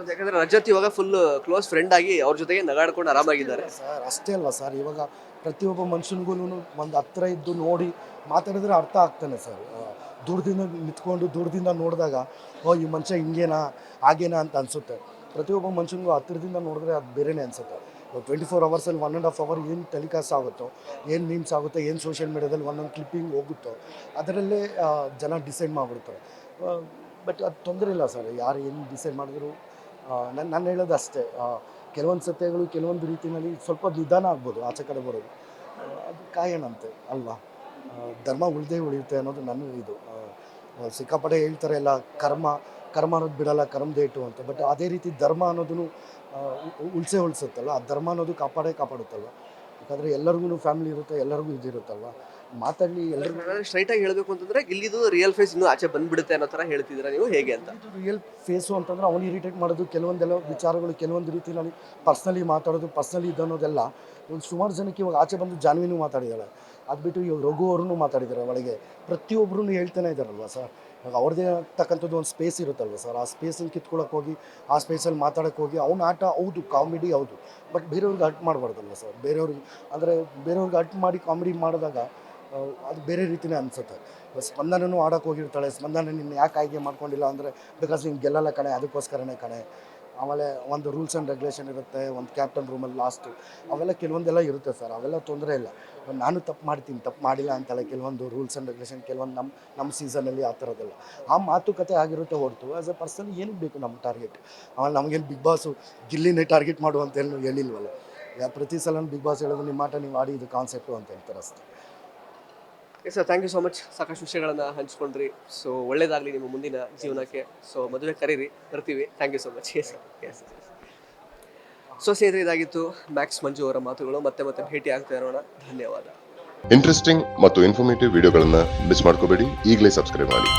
ಯಾಕಂದ್ರೆ ರಜತ್ ಇವಾಗ ಫುಲ್ ಕ್ಲೋಸ್ ಫ್ರೆಂಡ್ ಆಗಿ ಅವ್ರ ಜೊತೆಗೆ ನಗಾಡ್ಕೊಂಡು ಆರಾಮಾಗಿದ್ದಾರೆ ಸರ್. ಅಷ್ಟೇ ಅಲ್ವಾ ಸರ್, ಇವಾಗ ಪ್ರತಿಯೊಬ್ಬ ಮನುಷ್ಯನಿಗೂ ಒಂದು ಹತ್ರ ಇದ್ದು ನೋಡಿ ಮಾತಾಡಿದ್ರೆ ಅರ್ಥ ಆಗ್ತಾನೆ ಸರ್. ದೂರದಿಂದ ನಿಂತ್ಕೊಂಡು ದೂರದಿಂದ ನೋಡಿದಾಗ ಓ ಈ ಮನುಷ್ಯ ಹಿಂಗೇನಾ ಹಾಗೇನಾ ಅಂತ ಅನಿಸುತ್ತೆ. ಪ್ರತಿಯೊಬ್ಬ ಮನುಷ್ಯನಿಗೂ ಹತ್ತಿರದಿಂದ ನೋಡಿದ್ರೆ ಅದು ಬೇರೆಯೇ ಅನಿಸುತ್ತೆ. 24 ಅವರ್ಸಲ್ಲಿ 1.5 ಅವರ್ ಏನು ಟೆಲಿಕಾಸ್ಟ್ ಆಗುತ್ತೋ, ಏನು ಮೀಮ್ಸ್ ಆಗುತ್ತೋ, ಏನು ಸೋಷಿಯಲ್ ಮೀಡ್ಯಾದಲ್ಲಿ ಒಂದೊಂದು ಕ್ಲಿಪ್ಪಿಂಗ್ ಹೋಗುತ್ತೋ ಅದರಲ್ಲೇ ಜನ ಡಿಸೈಡ್ ಮಾಡಿಬಿಡ್ತಾರೆ. ಬಟ್ ಅದು ತೊಂದರೆ ಇಲ್ಲ ಸರ್, ಯಾರು ಏನು ಡಿಸೈಡ್ ಮಾಡಿದ್ರು. ನಾನು ಹೇಳೋದು ಅಷ್ಟೇ, ಕೆಲವೊಂದು ಸತ್ಯಗಳು ಕೆಲವೊಂದು ರೀತಿಯಲ್ಲಿ ಸ್ವಲ್ಪ ನಿಧಾನ ಆಗ್ಬೋದು ಆಚೆ ಕಡೆ ಬರೋದು. ಅದು ಕಾಯೋಣಂತೆ ಅಲ್ವಾ. ಧರ್ಮ ಉಳಿದೇ ಉಳಿಯುತ್ತೆ ಅನ್ನೋದು ನನ್ನ ಇದು. ಸಿಕ್ಕಾಪಟ್ಟೆ ಹೇಳ್ತಾರೆ ಎಲ್ಲ ಕರ್ಮ ಅನ್ನೋದು ಬಿಡಲ್ಲ, ಕರ್ಮದೇಟು ಅಂತ. ಬಟ್ ಅದೇ ರೀತಿ ಧರ್ಮ ಅನ್ನೋದನ್ನು ಉಳಿಸುತ್ತಲ್ಲ, ಆ ಧರ್ಮ ಅನ್ನೋದು ಕಾಪಾಡುತ್ತಲ್ವ. ಯಾಕಂದರೆ ಎಲ್ಲರಿಗೂ ಫ್ಯಾಮಿಲಿ ಇರುತ್ತೆ, ಎಲ್ಲರಿಗೂ ಇದಿರುತ್ತಲ್ವ. ಮಾತಾಡಲಿ ಎಲ್ಲರಿಗೂ ಸ್ಟ್ರೈಟಾಗಿ ಹೇಳಬೇಕು ಅಂತಂದ್ರೆ ಗಿಲ್ಲಿದು ರಿಯಲ್ ಫೇಸ್ ಇನ್ನೂ ಆಚೆ ಬಂದ್ಬಿಡುತ್ತೆ ಅನ್ನೋ ಥರ ಹೇಳ್ತಿದ್ದೀರಾ ನೀವು, ಹೇಗೆ ಅಂತ? ರಿಯಲ್ ಫೇಸು ಅಂತಂದ್ರೆ ಅವ್ನು ಇರಿಟೇಟ್ ಮಾಡೋದು, ಕೆಲವೊಂದೆಲ್ಲ ವಿಚಾರಗಳು ಕೆಲವೊಂದು ರೀತಿಯಲ್ಲಿ ಪರ್ಸ್ನಲಿ ಮಾತಾಡೋದು, ಪರ್ಸ್ನಲಿ ಇದನ್ನೋದೆಲ್ಲ ಒಂದು ಸುಮಾರು ಜನಕ್ಕೆ ಇವಾಗ ಆಚೆ ಬಂದು ಜಾನ್ವಿನೂ ಮಾತಾಡಿದ್ದಾಳೆ. ಅದು ಬಿಟ್ಟು ಇವಾಗ ರಘು ಅವ್ರೂ ಮಾತಾಡಿದ್ದಾರೆ ಒಳಗೆ. ಪ್ರತಿಯೊಬ್ಬರೂ ಹೇಳ್ತಾನೆ ಇದ್ದಾರಲ್ವ ಸರ್. ಇವಾಗ ಅವ್ರದ್ದೇ ಆಗ್ತಕ್ಕಂಥದ್ದು ಒಂದು ಸ್ಪೇಸ್ ಇರುತ್ತಲ್ವ ಸರ್. ಆ ಸ್ಪೇಸಲ್ಲಿ ಕಿತ್ಕೊಳ್ಳೋಕೆ ಹೋಗಿ, ಆ ಸ್ಪೇಸಲ್ಲಿ ಮಾತಾಡೋಕ್ಕೆ ಹೋಗಿ ಅವ್ನ ಆಟ ಹೌದು, ಕಾಮಿಡಿ ಹೌದು, ಬಟ್ ಬೇರೆಯವ್ರಿಗೆ ಅರ್ಟ್ ಮಾಡಬಾರ್ದಲ್ವ ಸರ್. ಬೇರೆಯವ್ರಿಗೆ ಅರ್ಟ್ ಮಾಡಿ ಕಾಮಿಡಿ ಮಾಡಿದಾಗ ಅದು ಬೇರೆ ರೀತಿಯೇ ಅನಿಸುತ್ತೆ. ಸ್ಪಂದನೂ ಆಡೋಕೆ ಹೋಗಿರ್ತಾಳೆ, ಸ್ಪಂದನ ನಿನ್ನ ಯಾಕೆ ಆಯ್ಕೆ ಮಾಡ್ಕೊಂಡಿಲ್ಲ ಅಂದರೆ ಬಿಕಾಸ್ ನೀನು ಗೆಲ್ಲಲ್ಲ ಕಣೆ, ಅದಕ್ಕೋಸ್ಕರನೇ ಕಣೆ. ಆಮೇಲೆ ಒಂದು ರೂಲ್ಸ್ ಆ್ಯಂಡ್ ರೆಗ್ಯುಲೇಷನ್ ಇರುತ್ತೆ, ಒಂದು ಕ್ಯಾಪ್ಟನ್ ರೂಮಲ್ಲಿ ಲಾಸ್ಟು ಅವೆಲ್ಲ ಕೆಲವೊಂದೆಲ್ಲ ಇರುತ್ತೆ ಸರ್. ಅವೆಲ್ಲ ತೊಂದರೆ ಇಲ್ಲ. ನಾನು ತಪ್ಪು ಮಾಡ್ತೀನಿ, ತಪ್ಪು ಮಾಡಿಲ್ಲ ಅಂತಲ್ಲ. ಕೆಲವೊಂದು ರೂಲ್ಸ್ ಆ್ಯಂಡ್ ರೆಗ್ಯುಲೇಷನ್ ಕೆಲವೊಂದು ನಮ್ಮ ಸೀಸನಲ್ಲಿ ಆ ಥರದ್ದೆಲ್ಲ ಆ ಮಾತುಕತೆ ಆಗಿರುತ್ತೆ ಹೊರತು ಆ್ಯಸ್ ಎ ಪರ್ಸನ್ ಏನಕ್ಕೆ ಬೇಕು ನಮ್ಮ ಟಾರ್ಗೆಟ್. ಆಮೇಲೆ ನಮಗೇನು ಬಿಗ್ ಬಾಸು ಗಿಲ್ಲಿನೇ ಟಾರ್ಗೆಟ್ ಮಾಡು ಅಂತ ಹೇಳಿಲ್ವಲ್ಲ. ಪ್ರತಿ ಸಲ ಬಿಗ್ ಬಾಸ್ ಹೇಳೋದು ನಿಮ್ಮ ಆಟ ನೀವು ಆಡಿ, ಇದು ಕಾನ್ಸೆಪ್ಟು ಅಂತ ಹೇಳ್ತಾರೆ ಅಷ್ಟೇ. Yes sir, thank you so much. ಸಾಕಷ್ಟು ವಿಷಯಗಳನ್ನು ಹಂಚ್ಕೊಂಡ್ರಿ. ಸೊ ಒಳ್ಳೇದಾಗಲಿ ನಿಮ್ಮ ಮುಂದಿನ ಜೀವನಕ್ಕೆ. ಸೊ ಮದುವೆ ಕರೀರಿ, ಬರ್ತೀವಿ. Thank you so much. Yes yes. So ಸ್ನೇಹಿತರೆ, ಇದಾಗಿತ್ತು ಮ್ಯಾಕ್ಸ್ ಮಂಜು ಅವರ ಮಾತುಗಳು. ಮತ್ತೆ ಭೇಟಿ ಆಗ್ತಾ ಇರೋಣ. ಧನ್ಯವಾದ. ಇಂಟ್ರೆಸ್ಟಿಂಗ್ ಮತ್ತು ಇನ್ಫಾರ್ಮೇಟಿವ್ ವಿಡಿಯೋಗಳನ್ನು ಮಿಸ್ ಮಾಡ್ಕೋಬೇಡಿ. ಈಗಲೇ ಸಬ್ಸ್ಕ್ರೈಬ್ ಮಾಡಿ.